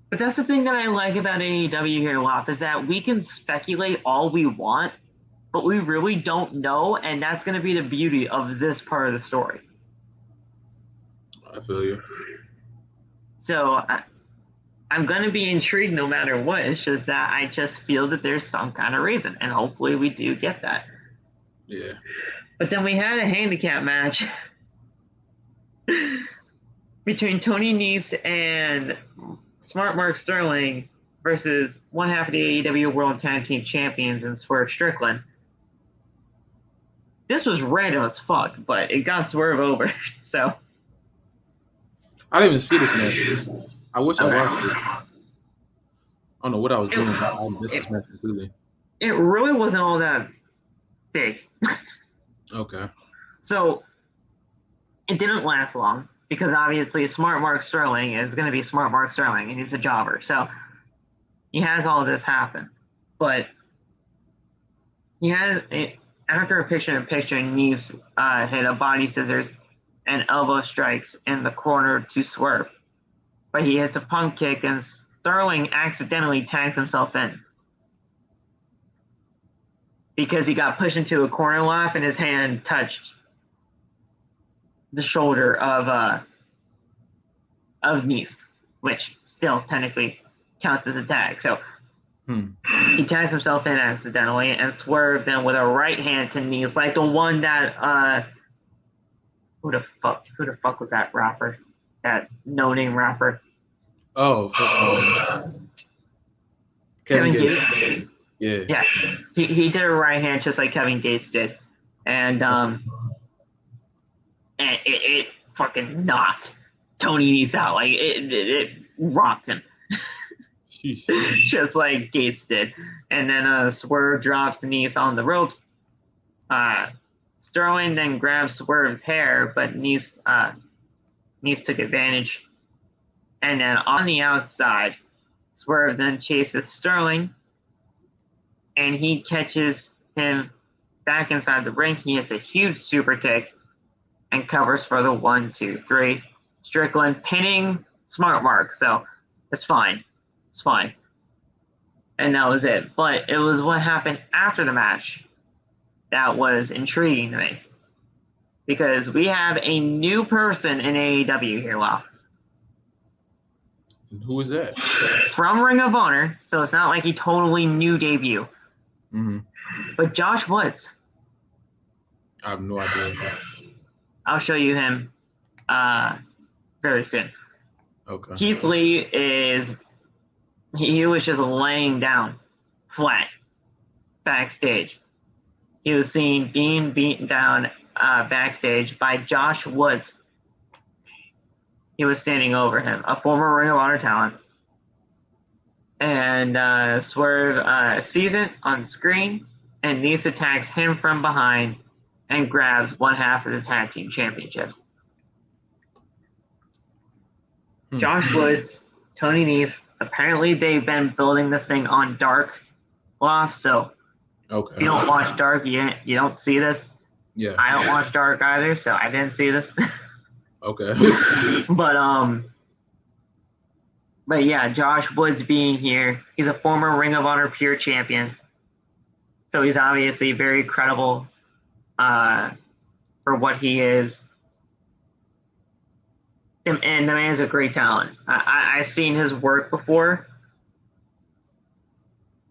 But that's the thing that I like about AEW here a lot, is that we can speculate all we want, but we really don't know, and that's going to be the beauty of this part of the story. I feel you. So I'm going to be intrigued no matter what. It's just that I just feel that there's some kind of reason, and hopefully we do get that. Yeah. But then we had a handicap match between Tony Nese and Smart Mark Sterling versus one half of the AEW World Tag Team Champions and Swerve Strickland. This was random as fuck, but it got Swerve over, so. I didn't even see this match. I wish I watched it. I don't know what I was doing, but I missed this match completely. It really wasn't all that big. Okay. So, it didn't last long, because obviously Smart Mark Sterling is going to be Smart Mark Sterling, and he's a jobber, so he has all this happen. But he has, after a picture-in-picture, Nese hit a body scissors and elbow strikes in the corner to Swerve. But he hits a pump kick and Sterling accidentally tags himself in. Because he got pushed into a corner lock and his hand touched the shoulder of Nice, which still technically counts as a tag. So he tags himself in accidentally and Swerve then with a right hand to Nice, like the one that who the fuck was that rapper? That no-name rapper? Oh, Kevin Gates. Yeah. He did a right hand just like Kevin Gates did, and it fucking knocked Tony Nese out. Like it rocked him, just like Gates did. And then Swerve drops Nese on the ropes. Sterling then grabs Swerve's hair, but Nese took advantage. And then on the outside, Swerve then chases Sterling, and he catches him back inside the ring. He hits a huge super kick and covers for the 1, 2, 3. Strickland pinning Smart Mark, so it's fine. It's fine. And that was it. But it was what happened after the match that was intriguing to me. Because we have a new person in AEW here, Lyle. Who is that? From Ring of Honor, so it's not like he totally new debut. Mm-hmm. But Josh Woods. I have no idea. I'll show you him very soon. Okay. Keith Lee he was just laying down flat backstage. He was seen being beaten down backstage by Josh Woods. He was standing over him, a former Ring of Honor talent. And Swerve sees it on screen, and Nese attacks him from behind and grabs one half of his tag team championships. Josh Woods, Tony Nese, apparently they've been building this thing on Dark Loft, so okay. If you don't watch Dark, you don't see this. Yeah. I don't watch Dark either, so I didn't see this. Okay. But yeah, Josh Woods being here, he's a former Ring of Honor Pure champion. So he's obviously very credible for what he is. And the man is a great talent. I've seen his work before.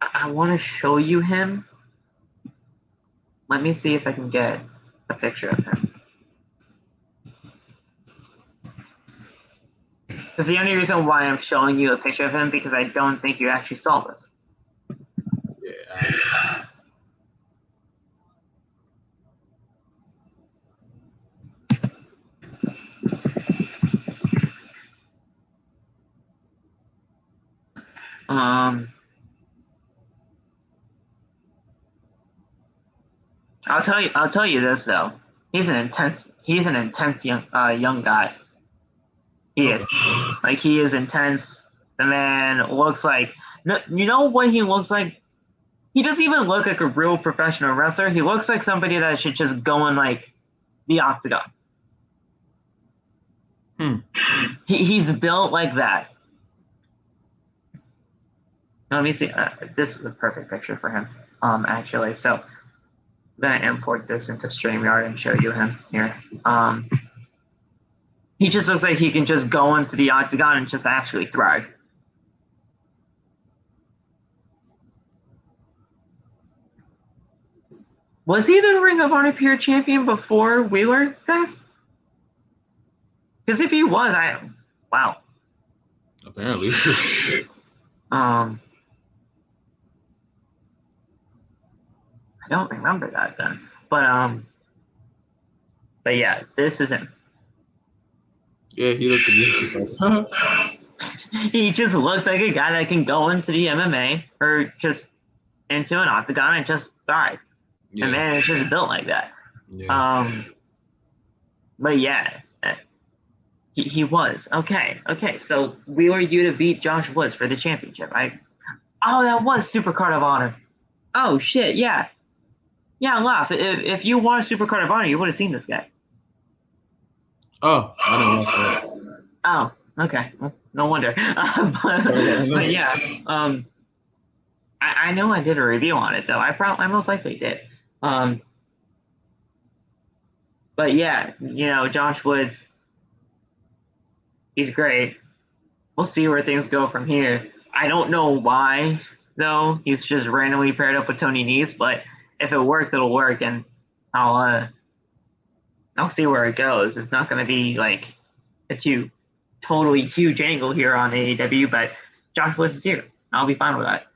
I want to show you him. Let me see if I can get a picture of him. Because the only reason why I'm showing you a picture of him because I don't think you actually saw this. Yeah. I'll tell you this though. He's an intense young guy. He is. Like, he is intense. The man looks like, you know what he looks like? He doesn't even look like a real professional wrestler. He looks like somebody that should just go in, like, the octagon. He's built like that. Let me see. This is a perfect picture for him, actually. So I'm going to import this into StreamYard and show you him here. He just looks like he can just go into the octagon and just actually thrive. Was he the Ring of Honor Pure Champion before Wheeler, guys? Because if he was, wow. Apparently. I don't remember that then. But yeah, this is him. Yeah, he looks amazing. He just looks like a guy that can go into the MMA or just into an octagon and just thrive. Yeah. And man, it's just built like that. Yeah. But yeah, he was. Okay. So Wheeler Yuta beat Josh Woods for the championship. That was Supercard of Honor. Oh shit, yeah. Yeah, laugh. If you watched Supercard of Honor, you would have seen this guy. Oh, I didn't watch that. Oh, okay. Well, no wonder. But yeah, I know I did a review on it though. I most likely did. Um, but yeah, Josh Woods, he's great. We'll see where things go from here. I don't know why though. He's just randomly paired up with Tony Nese, but if it works, it'll work, and I'll see where it goes. It's not going to be like a totally huge angle here on AEW, but Josh Woods is here. I'll be fine with that.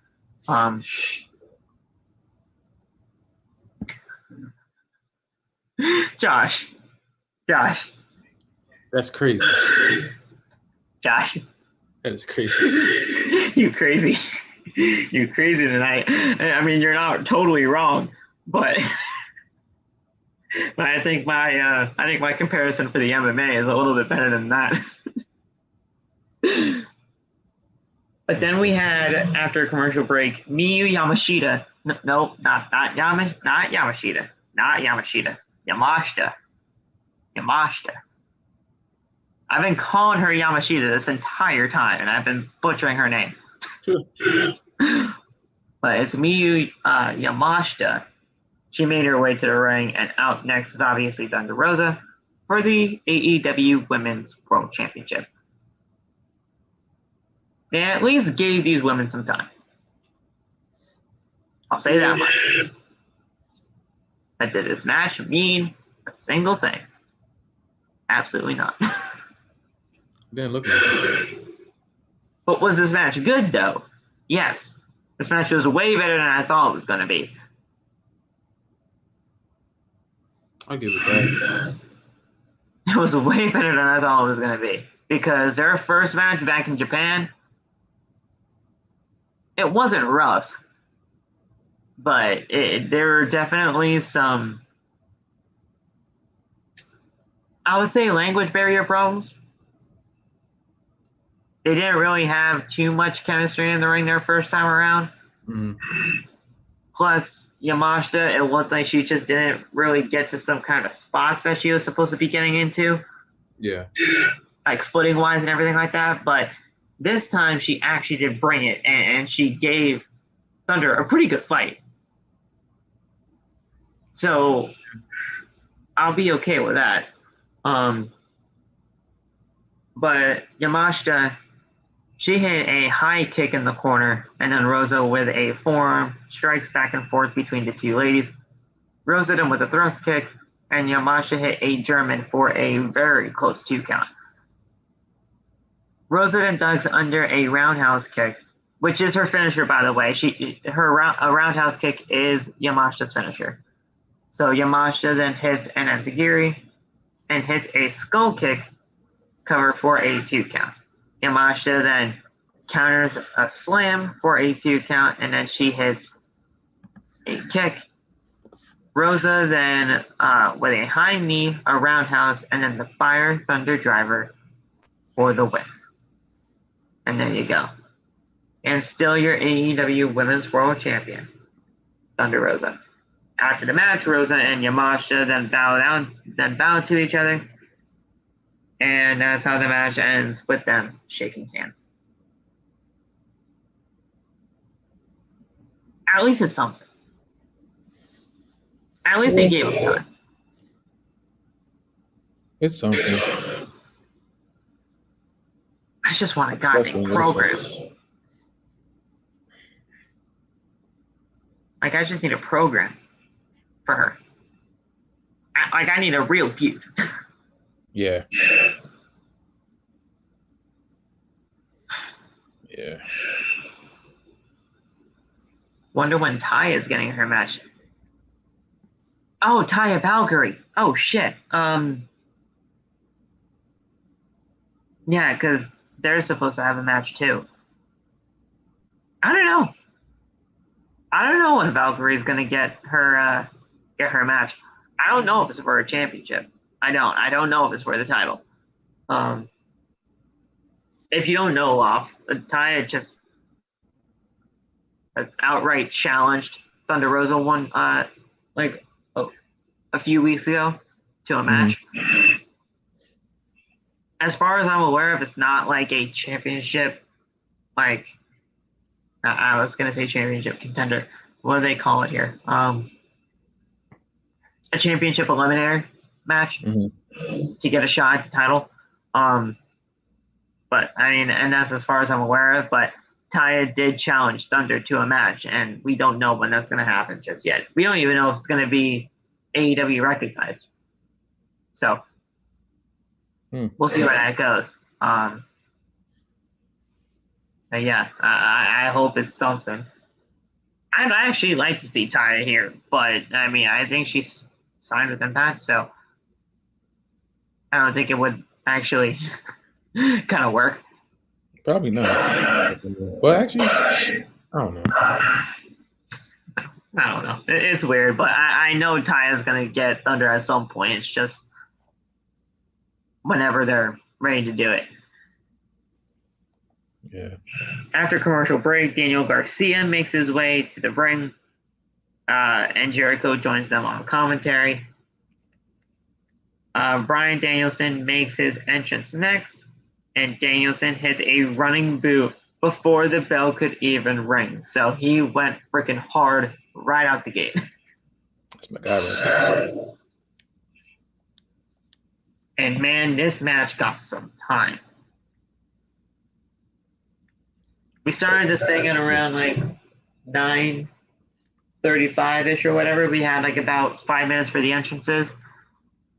Josh. That's crazy. Josh. That is crazy. You crazy. You crazy tonight. I mean, you're not totally wrong, but I think my comparison for the MMA is a little bit better than that. But then we had, after a commercial break, Miyu Yamashita. No, not Yamashita. Not Yamashita. Yamashita. I've been calling her Yamashita this entire time, and I've been butchering her name. But it's Miyu Yamashita. She made her way to the ring, and out next is obviously Thunder Rosa for the AEW Women's World Championship. They at least gave these women some time. I'll say that much. But did this match mean a single thing? Absolutely not. It didn't look like it. But was this match good, though? Yes. This match was way better than I thought it was going to be. I'll give it that. It was way better than I thought it was going to be. Because their first match back in Japan, it wasn't rough. But there were definitely some, I would say, language barrier problems. They didn't really have too much chemistry in the ring their first time around. Mm-hmm. Plus, Yamashita, it looked like she just didn't really get to some kind of spots that she was supposed to be getting into. Yeah. Like footing-wise and everything like that. But this time, she actually did bring it, and she gave Thunder a pretty good fight. So, I'll be okay with that. But Yamashita, she hit a high kick in the corner, and then Rosa with a forearm strikes back and forth between the two ladies. Rosa then with a thrust kick, and Yamashita hit a German for a very close 2 count. Rosa then ducks under a roundhouse kick, which is her finisher, by the way. A roundhouse kick is Yamashita's finisher. So Yamashita then hits an enziguri and hits a skull kick cover for a 2 count. Yamashita then counters a slam for a 2 count, and then she hits a kick. Rosa then with a high knee, a roundhouse, and then the Fire Thunder Driver for the win. And there you go. And still your AEW Women's World Champion, Thunder Rosa. After the match, Rosa and Yamashita then bow to each other. And that's how the match ends, with them shaking hands. At least it's something. At least they gave them time. It's something. I just want a goddamn program. Like, I just need a program for her. I need a real feud. Yeah. Yeah. Wonder when Ty is getting her match. Oh, Taya Valkyrie. Oh, shit. Yeah, because they're supposed to have a match, too. I don't know. I don't know when Valkyrie's going to get her match. I don't know if it's for a championship. I don't know if it's for the title. If you don't know, Taya just outright challenged Thunder Rosa a few weeks ago to a match. as far as I'm aware of, it's not like a championship, like I was gonna say championship contender. What do they call it here? A championship eliminator match to get a shot at the title. But I mean, and that's as far as I'm aware of. But Taya did challenge Thunder to a match, and we don't know when that's going to happen just yet. We don't even know if it's going to be AEW recognized. So we'll see where that goes. But yeah, I hope it's something. I'd actually like to see Taya here, but I mean, I think she's signed with Impact, so I don't think it would actually kind of work. Probably not. Well, actually, I don't know. I don't know. It's weird, but I know Taya's going to get Thunder at some point. It's just whenever they're ready to do it. Yeah. After commercial break, Daniel Garcia makes his way to the ring, and Jericho joins them on commentary. Bryan Danielson makes his entrance next, and Danielson hits a running boot before the bell could even ring. So he went freaking hard right out the gate. That's my guy right there. And man, this match got some time. We started this thing at around like 9:35-ish or whatever. We had like about 5 minutes for the entrances.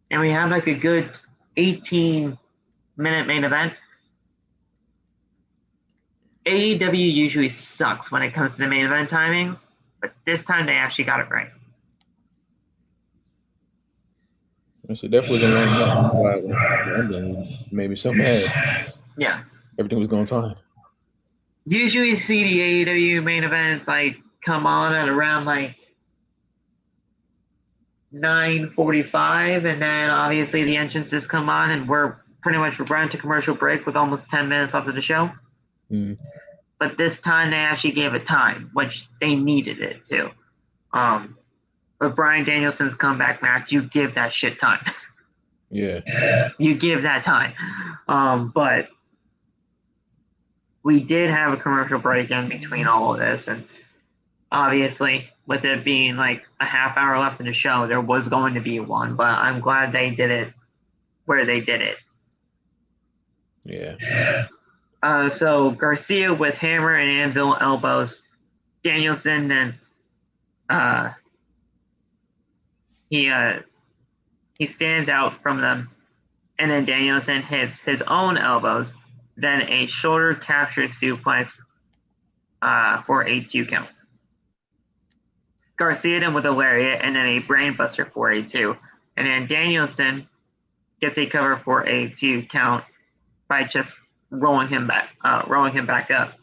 And we had like a good 18-minute main event. AEW usually sucks when it comes to the main event timings, but this time they actually got it right. It's definitely a long night. Made me so mad. Yeah. Everything was going fine. Usually you see the AEW main events like come on at around like 9:45, and then obviously the entrances come on, and we're pretty much running to commercial break with almost 10 minutes left of the show. But this time they actually gave it time, which they needed it to. With Bryan Danielson's comeback match, you give that shit time. Yeah. You give that time. But we did have a commercial break in between all of this, and obviously with it being like a half hour left in the show, there was going to be one, but I'm glad they did it where they did it. Yeah. So Garcia with hammer and anvil elbows. Danielson then he stands out from them, and then Danielson hits his own elbows, then a shoulder capture suplex for a 2 count. Garcia then with a lariat, and then a brainbuster for a 2. And then Danielson gets a cover for a 2 count by just rolling him back up.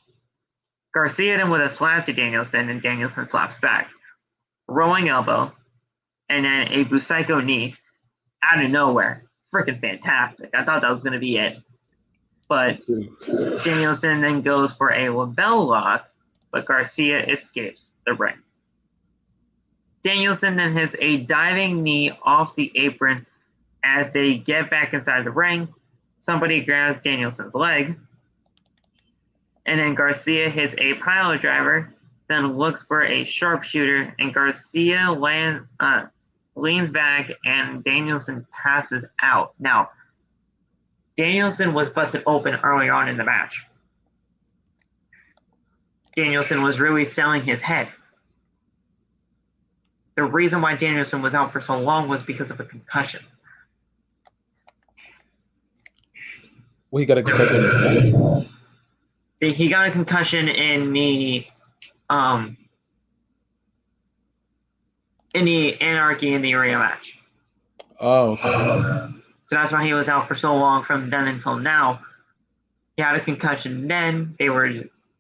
Garcia then with a slap to Danielson, and Danielson slaps back. Rolling elbow, and then a Busaiku knee out of nowhere. Freaking fantastic. I thought that was going to be it. But Danielson then goes for a label lock, but Garcia escapes the ring. Danielson then hits a diving knee off the apron as they get back inside the ring. Somebody grabs Danielson's leg. And then Garcia hits a pile driver, then looks for a sharpshooter, and Garcia leans back, and Danielson passes out. Now, Danielson was busted open early on in the match. Danielson was really selling his head. The reason why Danielson was out for so long was because of a concussion. Well, he got a concussion. He got a concussion in the Anarchy in the Arena match. Oh, okay. So that's why he was out for so long from then until now. He had a concussion then. They were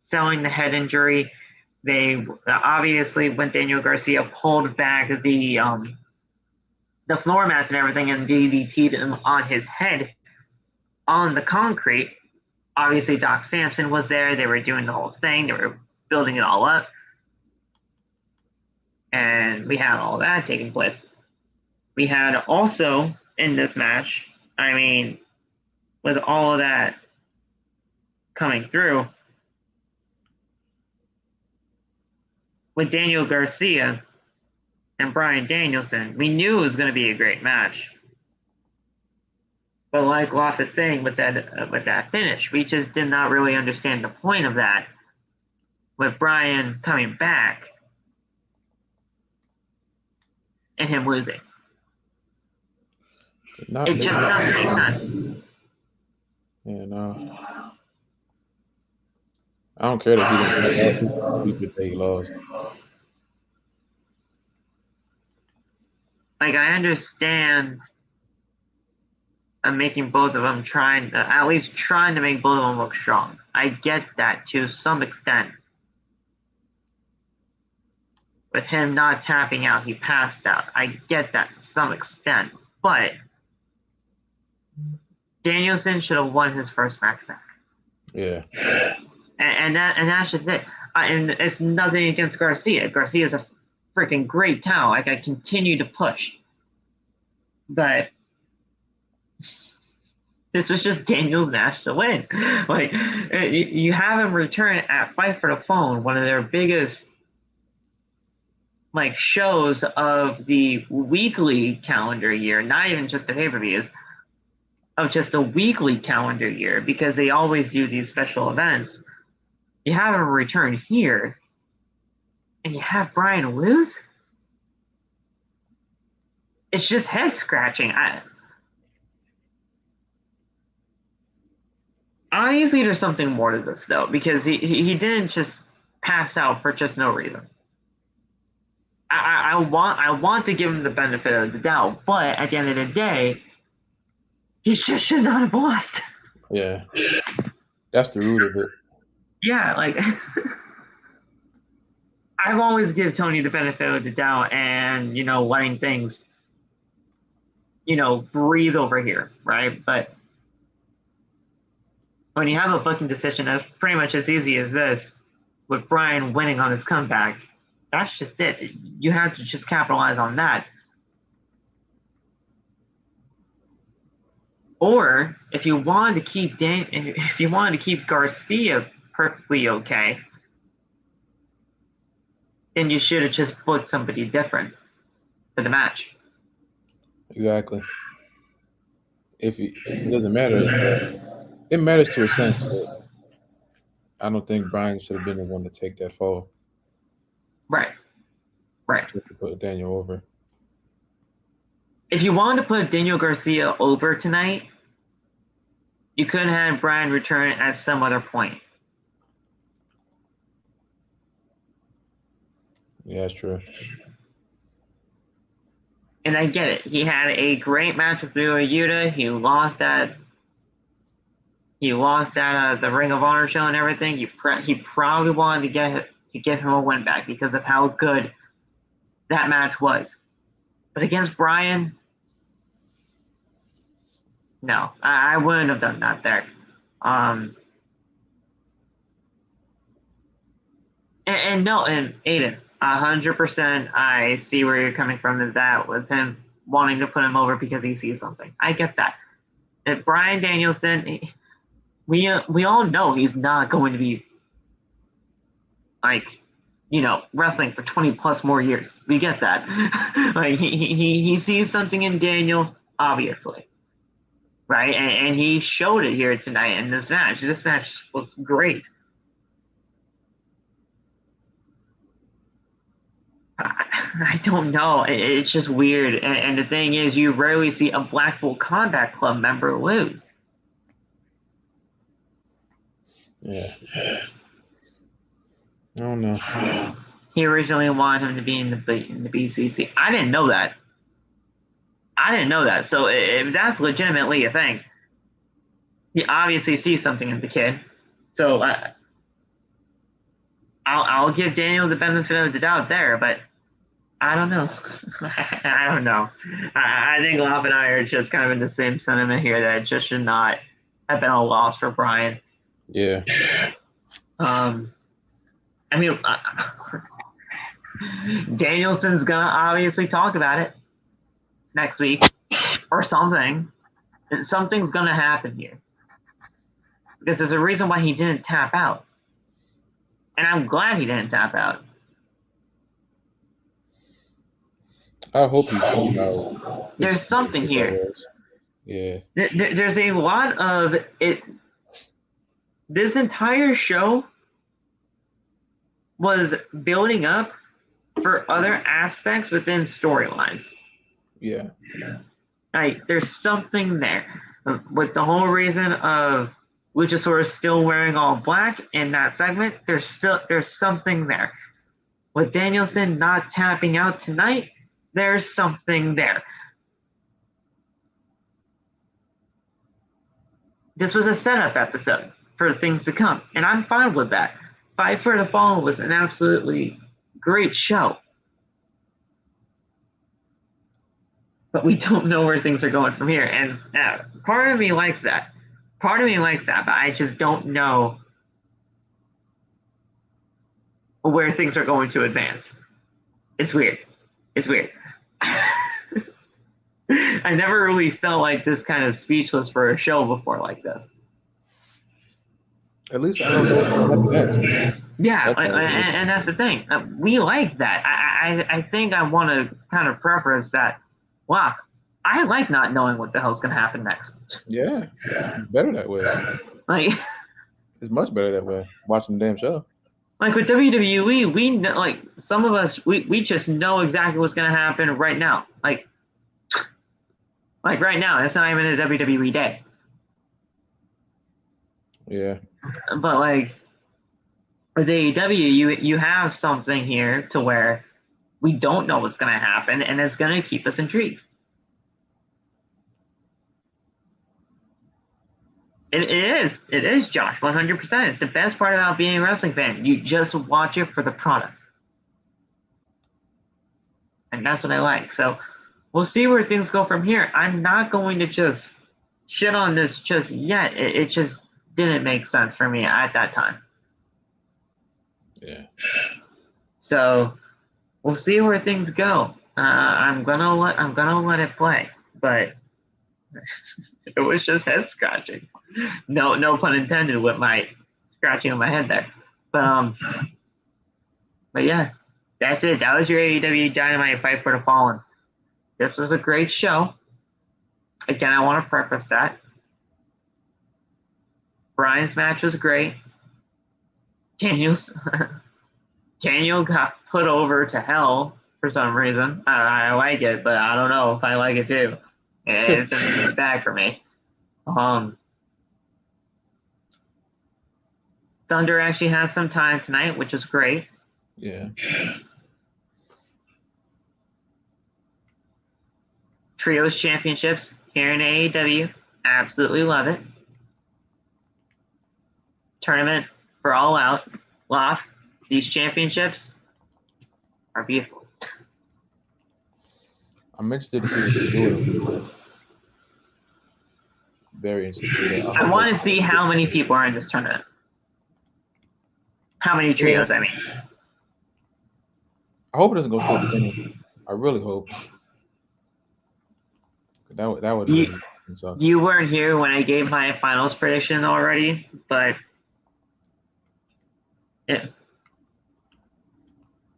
selling the head injury. They obviously, when Daniel Garcia pulled back the floor mats and everything and DDT'd him on his head on the concrete, obviously Doc Samson was there. They were doing the whole thing. They were building it all up. And we had all that taking place. We had also in this match, I mean, with all of that coming through, with Daniel Garcia and Bryan Danielson, we knew it was going to be a great match. But like Loft is saying with that finish, we just did not really understand the point of that. With Bryan coming back and him losing, it just doesn't make sense. Yeah, no. I don't care that he didn't say he lost. Like, I understand making both of them at least trying to make both of them look strong. I get that to some extent. With him not tapping out, he passed out. I get that to some extent. But Danielson should have won his first match back. Yeah. And that's just it. And it's nothing against Garcia. Garcia's a freaking great talent. Like, I continue to push. But this was just Daniel's match to win. Like, you have him return at Fight for the Phone, one of their biggest like shows of the weekly calendar year, not even just the pay-per-views, of just a weekly calendar year, because they always do these special events. You have him return here, and you have Bryan lose? It's just head-scratching. Obviously, there's something more to this, though, because he didn't just pass out for just no reason. I want to give him the benefit of the doubt, but at the end of the day, he just should not have lost. Yeah. That's the root of it. Yeah, like I've always give Tony the benefit of the doubt and, letting things, breathe over here, right? But when you have a booking decision that's pretty much as easy as this, with Bryan winning on his comeback, that's just it. You have to just capitalize on that. Or if you wanted to keep Garcia perfectly okay, then you should have just booked somebody different for the match. Exactly. It doesn't matter. It matters to a sense, but I don't think Bryan should have been the one to take that fall. Right. To put Daniel over. If you wanted to put Daniel Garcia over tonight, you could have had Bryan return at some other point. Yeah, that's true. And I get it. He had a great match with Miyu Yamashita. He lost at the Ring of Honor show and everything. He probably wanted to get him a win back because of how good that match was. But against Bryan, no, I wouldn't have done that there. And Aiden, 100%, I see where you're coming from with that, with him wanting to put him over because he sees something. I get that. And Bryan Danielson, we all know he's not going to be wrestling for 20 plus more years. We get that. Like he sees something in Daniel, obviously. Right? And he showed it here tonight in this match. This match was great. I don't know. It's just weird. And the thing is, you rarely see a Blackpool Combat Club member lose. Yeah. I don't know. He originally wanted him to be in the BCC. I didn't know that. So if that's legitimately a thing, he obviously sees something in the kid. So I'll give Daniel the benefit of the doubt there, but I don't know. I don't know. I think Lop and I are just kind of in the same sentiment here that it just should not have been a loss for Bryan. Yeah. I mean, Danielson's gonna obviously talk about it next week or something. Something's gonna happen here. because there's a reason why he didn't tap out. And I'm glad he didn't tap out. I hope he's somehow. There's something here. Yeah. There's a lot of it. This entire show was building up for other aspects within storylines. Yeah. Like, there's something there. With the whole reason of Luchasaurus still wearing all black in that segment, there's something there. With Danielson not tapping out tonight, there's something there. This was a setup episode for things to come, and I'm fine with that. Fight for the Fallen was an absolutely great show. But we don't know where things are going from here, and part of me likes that. Part of me likes that, but I just don't know where things are going to advance. It's weird. It's weird. I never really felt like this kind of speechless for a show before like this. At least I don't know what's going to happen next. Yeah, and that's the thing. We like that. I think I want to kind of preface that. Wow, I like not knowing what the hell's going to happen next. Yeah, it's better that way. Like, it's much better that way. Watching the damn show. Like with WWE, we know, like some of us, we just know exactly what's going to happen right now. Like right now, it's not even a WWE day. Yeah. But like with AEW, you have something here to where we don't know what's going to happen, and it's going to keep us intrigued. It is, Josh, 100%. It's the best part about being a wrestling fan. You just watch it for the product. And that's what I like. So we'll see where things go from here. I'm not going to just shit on this just yet. It just didn't make sense for me at that time. Yeah. So we'll see where things go. I'm gonna let it play, but it was just head scratching. No pun intended with my scratching on my head there. But yeah, that's it. That was your AEW Dynamite Fight for the Fallen. This was a great show. Again, I want to preface that. Bryan's match was great. Daniel got put over to hell for some reason. I like it, but I don't know if I like it too. It's a mixed bag for me. Thunder actually has some time tonight, which is great. Yeah. Trios championships here in AEW. Absolutely love it. Tournament for All Out. Loft. These championships are beautiful. I'm interested to see what they're doing. Very interested. I want to see how many people are in this tournament. How many trios, I mean. I hope it doesn't go straight to tournament. I really hope. That would really suck. You weren't here when I gave my finals prediction already, but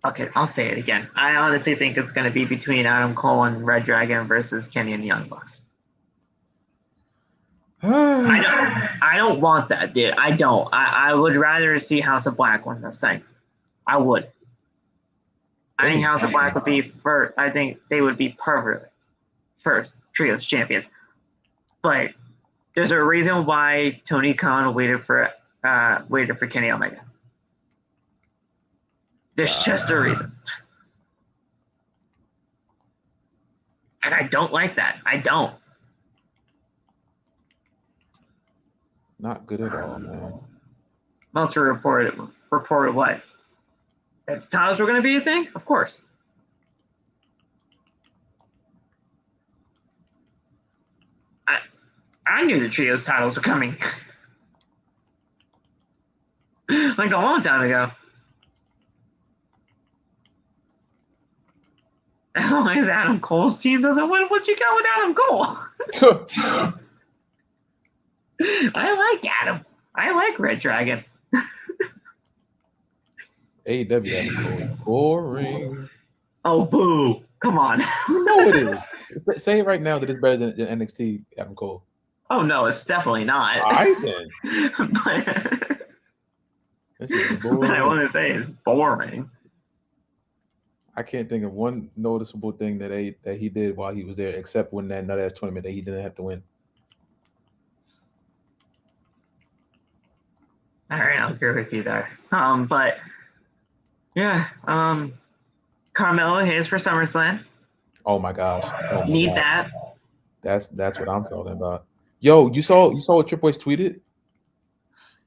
okay, I'll say it again. I honestly think it's going to be between Adam Cole and Red Dragon versus Kenny and Young Bucks. I don't want that, dude. I don't. I would rather see House of Black win this thing. I would. I think House of Black would be first. I think they would be perfect first trios champions. But there's a reason why Tony Khan waited for Kenny Omega. There's just a reason. And I don't like that. I don't. Not good at all, man. Meltzer reported what? That the titles were going to be a thing? Of course. I knew the trios titles were coming. Like a long time ago. As long as Adam Cole's team doesn't win, what you got with Adam Cole? I like Adam. I like Red Dragon. AEW Adam Cole is boring. Oh, boo. Come on. You know it is. Say it right now that it's better than NXT Adam Cole. Oh, no, it's definitely not. All right, then. But I want to say it's boring. I can't think of one noticeable thing that he did while he was there, except when that nut-ass tournament that he didn't have to win. All right, I'll agree with you there. But yeah, Carmelo Hayes for SummerSlam. Oh my gosh, Need that. That's what I'm talking about. Yo, you saw what Triple H tweeted?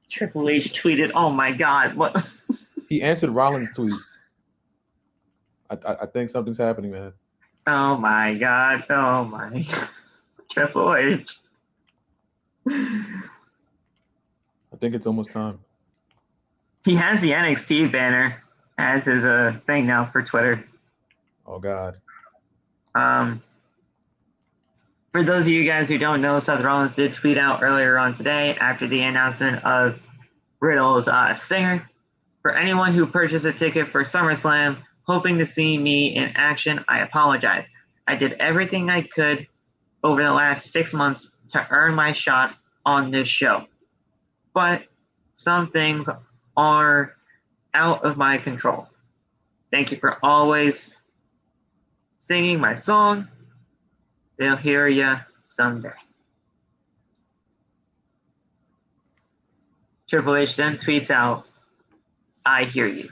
Triple H tweeted, "Oh my God, what?" He answered Rollins' tweet. I think something's happening, man. Oh my God! Oh my Triple H. I think it's almost time. He has the NXT banner as his thing now for Twitter. Oh God. For those of you guys who don't know, Seth Rollins did tweet out earlier on today after the announcement of Riddle's stinger. For anyone who purchased a ticket for SummerSlam, hoping to see me in action, I apologize. I did everything I could over the last 6 months to earn my shot on this show. But some things are out of my control. Thank you for always singing my song. They'll hear ya someday. Triple H then tweets out, I hear you.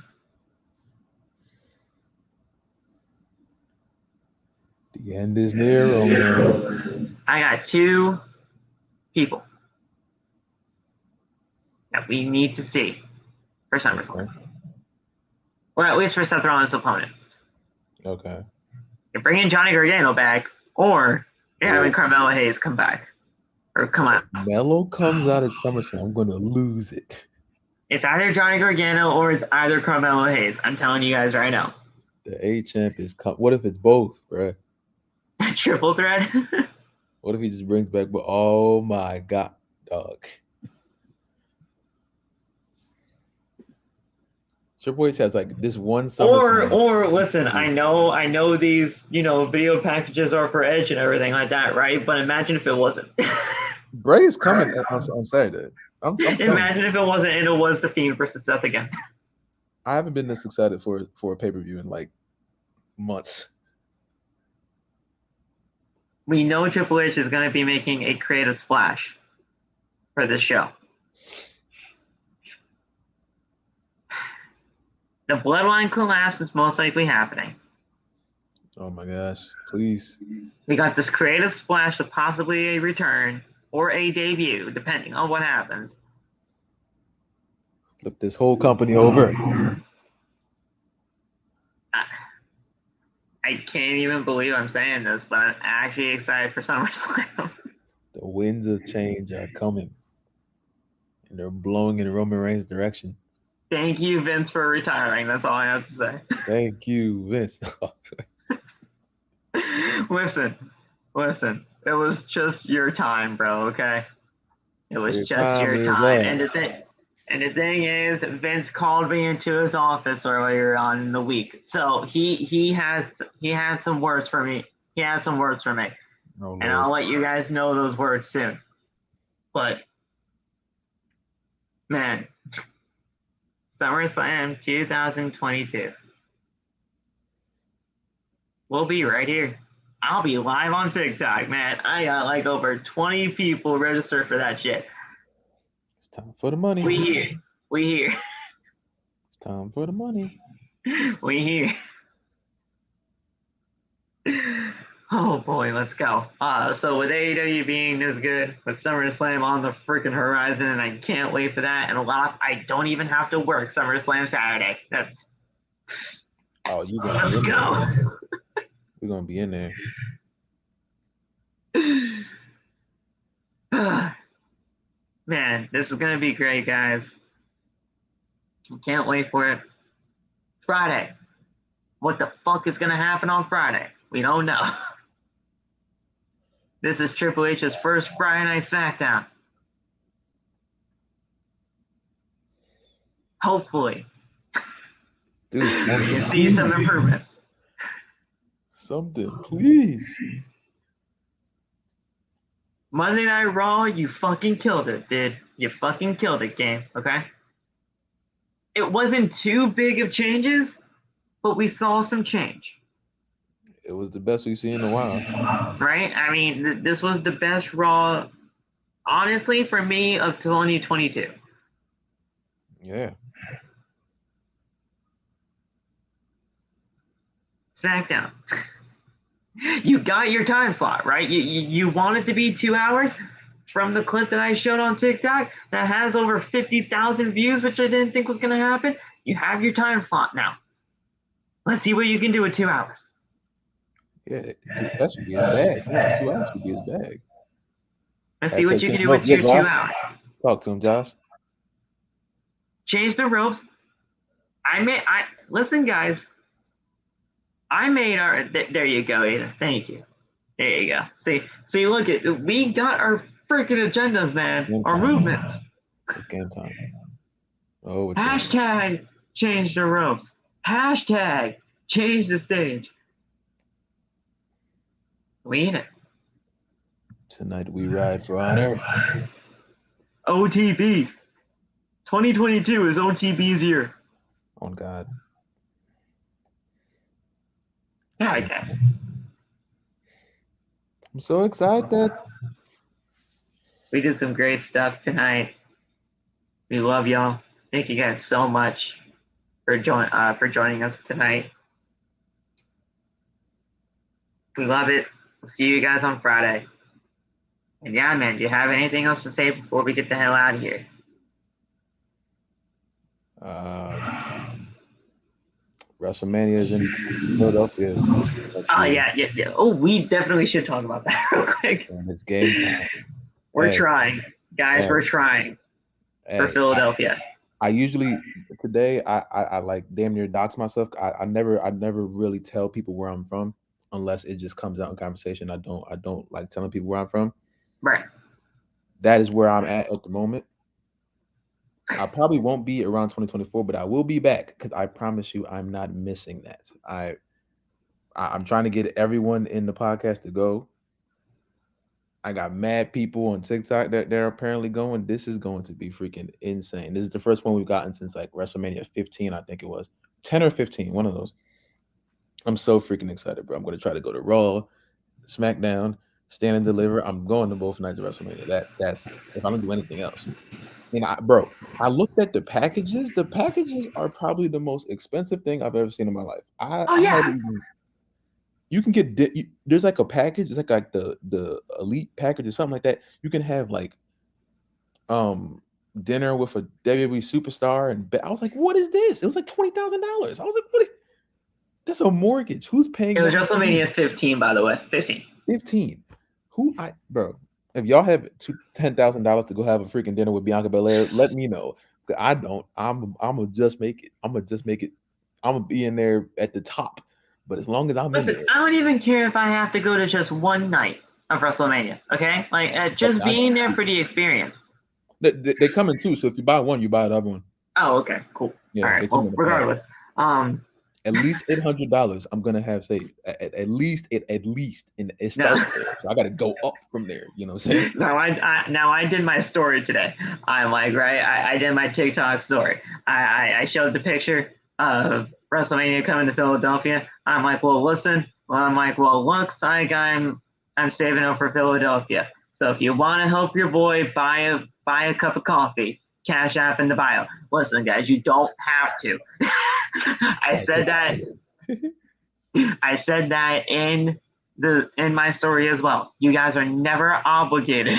The end is near, Roman. I got 2 people that we need to see for SummerSlam. Okay. Or at least for Seth Rollins' opponent. Okay. You're bringing Johnny Gargano back, or you're having Carmelo Hayes come back. Or come out. Melo comes out at SummerSlam, I'm going to lose it. It's either Johnny Gargano or it's either Carmelo Hayes. I'm telling you guys right now. The A-Champ is what if it's both, bro? Triple threat? What if he just brings back, but oh my God, dog. Triple H has like this one SummerSlam. Or listen, I know these, video packages are for Edge and everything like that, right? But imagine if it wasn't. Bray is coming on Saturday. Imagine if it wasn't and it was The Fiend versus Seth again. I haven't been this excited for a pay-per-view in like months. We know Triple H is going to be making a creative splash for this show. The Bloodline collapse is most likely happening. Oh my gosh, please. We got this creative splash with possibly a return or a debut, depending on what happens. Flip this whole company over. I can't even believe I'm saying this, but I'm actually excited for SummerSlam. The winds of change are coming, and they're blowing in Roman Reigns' direction. Thank you, Vince, for retiring. That's all I have to say. Thank you, Vince. Listen. It was just your time, bro, okay? It was just your time. And the thing is, Vince called me into his office earlier on in the week. So he had some words for me. He has some words for me. Oh, and I'll let you guys know those words soon. But man, SummerSlam 2022. We'll be right here. I'll be live on TikTok, man. I got like over 20 people registered for that shit. It's time for the money. We here. It's time for the money. We here. Oh boy, let's go. So with AEW being this good, with SummerSlam on the freaking horizon, and I can't wait for that. And I don't even have to work SummerSlam Saturday. Let's go. We're gonna be in there. Man, this is gonna be great, guys. Can't wait for it. Friday. What the fuck is gonna happen on Friday? We don't know. This is Triple H's first Friday Night SmackDown. Hopefully, Dude, you see some improvement. Something, please. Monday Night Raw, you fucking killed it, dude. You fucking killed it, game. Okay. It wasn't too big of changes, but we saw some change. It was the best we've seen in a while. Right? I mean, this was the best Raw, honestly, for me, of 2022. Yeah. SmackDown. You got your time slot, right? You want it to be 2 hours. From the clip that I showed on TikTok that has over 50,000 views, which I didn't think was going to happen, you have your time slot now. Let's see what you can do with 2 hours. Yeah, that should be his bag. Yeah, 2 hours should be his bag. Let's see what you can do with your 2 hours. Talk to him, Josh. Change the ropes. Listen, guys. I made our. There you go, Ada. Thank you. There you go. See, look at we got our freaking agendas, man. Our movements. It's game time. Oh, it's hashtag change the ropes. Hashtag change the stage. We in it. Tonight we ride for honor. OTB. 2022 is OTB's year. Oh God. Yeah, I guess. I'm so excited. We did some great stuff tonight. We love y'all. Thank you guys so much for joining us tonight. We love it. We'll see you guys on Friday. And yeah, man, do you have anything else to say before we get the hell out of here? WrestleMania is in Philadelphia. Yeah. Oh, we definitely should talk about that real quick. And it's game time. We're trying. Guys, we're trying for Philadelphia. I usually today I like damn near dox myself. I never really tell people where I'm from unless it just comes out in conversation. I don't like telling people where I'm from. Right. That is where I'm at the moment. I probably won't be around 2024, but I will be back because I promise you I'm not missing that. I'm trying to get everyone in the podcast to go. I got mad people on TikTok that they're apparently going. This is going to be freaking insane. This is the first one we've gotten since like WrestleMania 15, I think it was. 10 or 15, one of those. I'm so freaking excited, bro. I'm going to try to go to Raw, SmackDown, Stand and Deliver. I'm going to both nights of WrestleMania. That's if I don't do anything else. And I looked at the packages. The packages are probably the most expensive thing I've ever seen in my life. You can get there's like a package, it's like the elite package or something like that. You can have like dinner with a WWE superstar, and I was like, what is this? It was like $20,000. I was like, what? That's a mortgage. Who's paying? It was WrestleMania 15, by the way. 15. Bro? If y'all have $10,000 to go have a freaking dinner with Bianca Belair, let me know. I don't. I'm gonna just make it. I'm gonna be in there at the top. But as long as I'm in there, I don't even care if I have to go to just one night of WrestleMania. Okay, like just being there for the experience. They come in two. So if you buy one, you buy the other one. Oh, okay, cool. Yeah, all right. Well, regardless, at least $800 I'm gonna have saved. At least, and it starts there. So I got to go up from there. You know what I'm saying? No, I did my story today. I'm like, right, I did my TikTok story. I showed the picture of WrestleMania coming to Philadelphia. I'm like, well, listen. Looks like I'm saving up for Philadelphia. So if you want to help your boy buy a cup of coffee, Cash App in the bio. Listen, guys, you don't have to. I said that in my story as well. You guys are never obligated.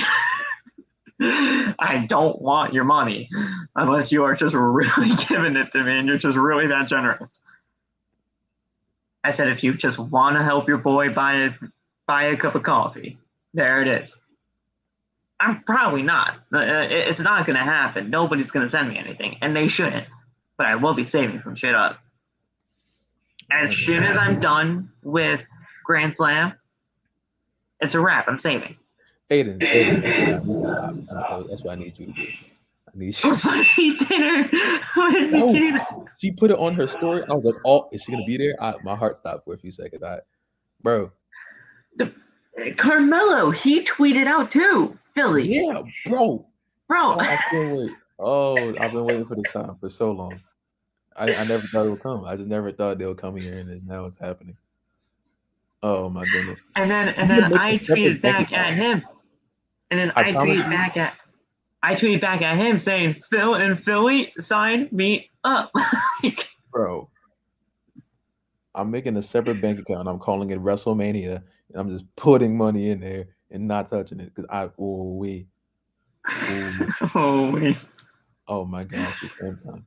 I don't want your money unless you are just really giving it to me and you're just really that generous. I said if you just want to help your boy buy a cup of coffee, there it is. I'm probably not. It's not going to happen. Nobody's going to send me anything, and they shouldn't. But I will be saving some shit up. As soon as I'm done with Grand Slam, it's a wrap. I'm saving. Aiden, stop. That's what I need you to do. I He did her when he came. She put it on her story. I was like, "Oh, is she gonna be there?" My heart stopped for a few seconds. Bro. Carmelo, he tweeted out too. Philly. Yeah, bro. Bro. I can't wait. Oh, I've been waiting for this time for so long. I never thought it would come. I just never thought they would come here, and now it's happening. Oh my goodness. And then I tweeted back at him. And then I tweeted back at him saying, "Phil and Philly, sign me up." Bro, I'm making a separate bank account. I'm calling it WrestleMania, and I'm just putting money in there and not touching it because oh my gosh, it's game time.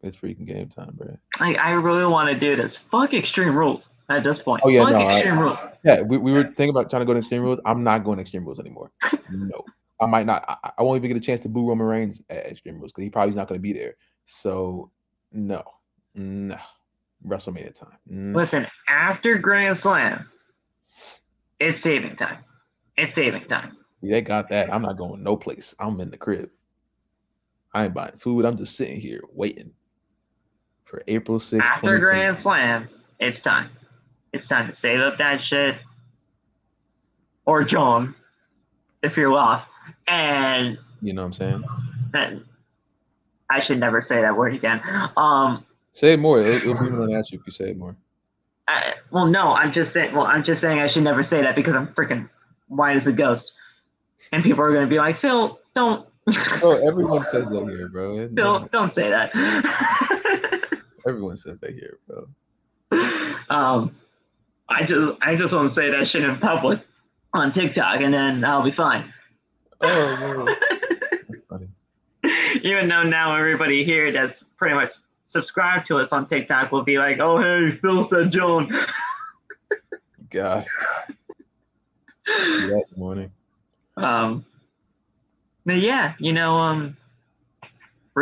It's freaking game time, bro. I really want to do this. Fuck Extreme Rules at this point. Oh yeah, Fuck Extreme Rules. Yeah, we were thinking about trying to go to Extreme Rules. I'm not going to Extreme Rules anymore. No, I might not. I won't even get a chance to boo Roman Reigns at Extreme Rules because he probably is not going to be there. So no, WrestleMania time. No. Listen, after Grand Slam, it's saving time. It's saving time. They got that. I'm not going no place. I'm in the crib. I ain't buying food. I'm just sitting here waiting for April 6th. After Grand Slam, it's time. It's time to save up that shit. Or John, if you're off. And you know what I'm saying? And I should never say that word again. Say it more. It'll be more natural if you say it more. I'm just saying I should never say that because I'm freaking white as a ghost. And people are going to be like, Phil, don't. Bro, everyone says that here, bro. Phil, don't say that. Everyone says that here, bro. I just want to say that shit in public on TikTok, and then I'll be fine. Oh, man. That's funny. Even though now everybody here that's pretty much subscribed to us on TikTok will be like, oh, hey, Phil said John. God. See that morning. But yeah, we're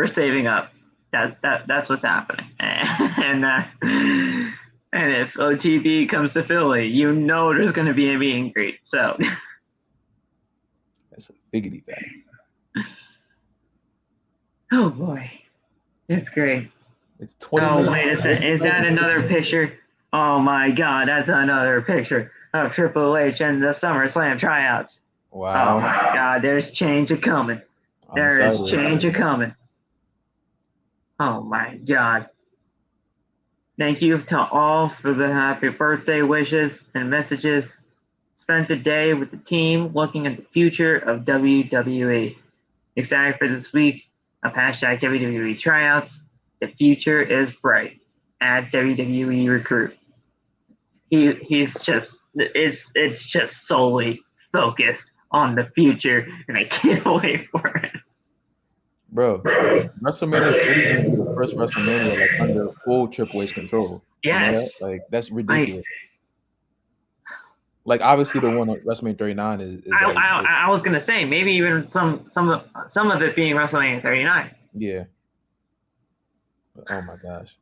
saving up. That's what's happening. And if OTB comes to Philly, there's going to be a meet and greet. So that's a figgity fact. Oh boy, it's great. It's 20 minutes. Oh wait a second, is that another picture? Oh my God, that's another picture of Triple H and the SummerSlam tryouts. Wow. Oh my God, there's change a-coming. There is change a-coming. Oh my God. Thank you to all for the happy birthday wishes and messages. Spent the day with the team looking at the future of WWE. Excited for this week of hashtag WWE tryouts. The future is bright at WWE Recruit. He's just, it's just solely focused on the future, and I can't wait for it. Bro, WrestleMania 40 was the first WrestleMania like under full Triple H control. Yes. That? Like that's ridiculous. Like obviously the one on WrestleMania 39 is I was gonna say maybe even some of it being WrestleMania 39. Yeah. Oh my gosh.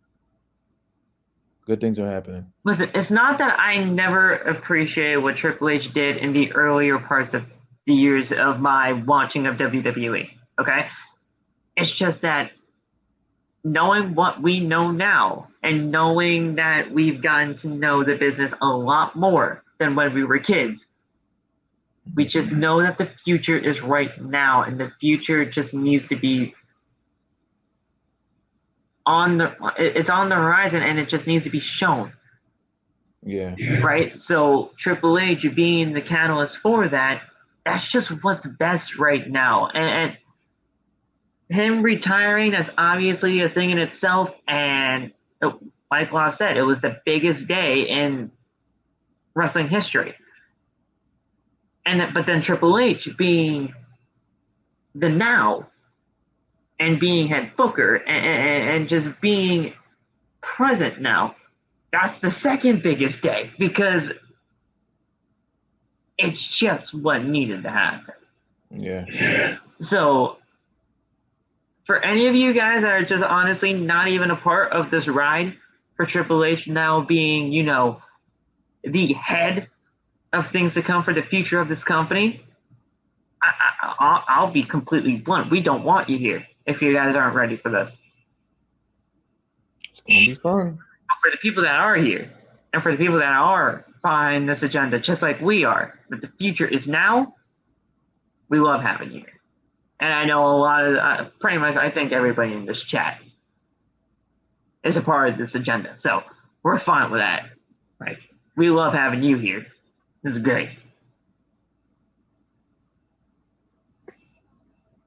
Good things are happening. Listen, it's not that I never appreciated what Triple H did in the earlier parts of the years of my watching of WWE. Okay? It's just that knowing what we know now and knowing that we've gotten to know the business a lot more than when we were kids, we just know that the future is right now, and the future just needs to be it's on the horizon, and it just needs to be shown. Yeah. Right? So Triple H being the catalyst for that, that's just what's best right now. And him retiring, that's obviously a thing in itself. And like Law said, it was the biggest day in wrestling history. But then Triple H being the now and being head booker and just being present now, that's the second biggest day because it's just what needed to happen. Yeah. So for any of you guys that are just honestly not even a part of this ride for Triple H now being, the head of things to come for the future of this company, I'll be completely blunt. We don't want you here if you guys aren't ready for this. It's gonna be fun. But for the people that are here, and for the people that are behind this agenda, just like we are, that the future is now, we love having you here. And I know a lot of, pretty much, I think everybody in this chat is a part of this agenda. So we're fine with that. Like, we love having you here. This is great.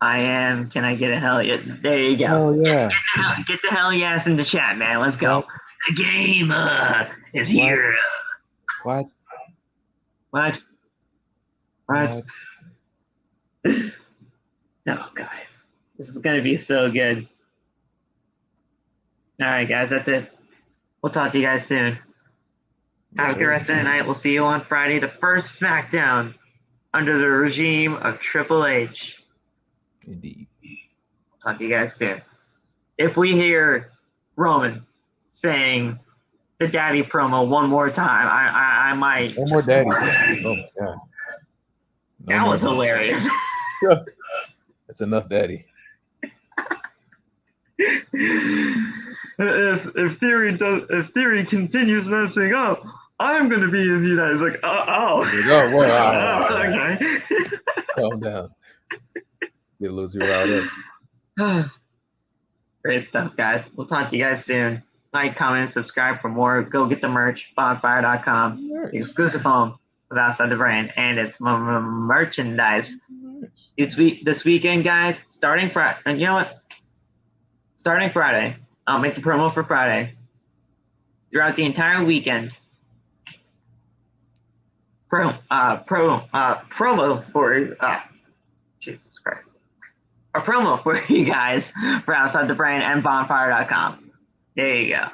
I am. Can I get a hell yeah? There you go. Oh yeah. Get the hell yes in the chat, man. Let's go. What? The game is here. What? What? No, guys. This is going to be so good. All right, guys. That's it. We'll talk to you guys soon. Have a good rest of the night. We'll see you on Friday, the first SmackDown under the regime of Triple H. Indeed. Talk to you guys soon. If we hear Roman saying the daddy promo one more time, I might. No more daddies. Oh my god. That was hilarious. That's enough daddy. If Theory continues messing up, I'm gonna be his daddy. It's like, okay. Calm down. Get a little zero out of. Great stuff, guys. We'll talk to you guys soon. Like, comment, subscribe for more. Go get the merch, bonfire.com. The exclusive home of Outside the Brand and its merchandise. This weekend, guys, starting Friday. And you know what? Starting Friday, I'll make the promo for Friday. Throughout the entire weekend, promo for Jesus Christ. A promo for you guys for Outside the Brand and bonfire.com. There you go.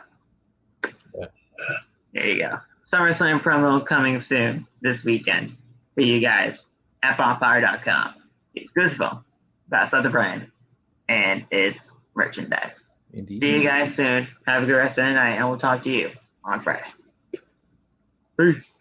There you go. SummerSlam promo coming soon this weekend for you guys at bonfire.com. The exclusive home of Outside the Brand and its merchandise. Indeed. See you guys soon. Have a good rest of the night, and we'll talk to you on Friday. Peace.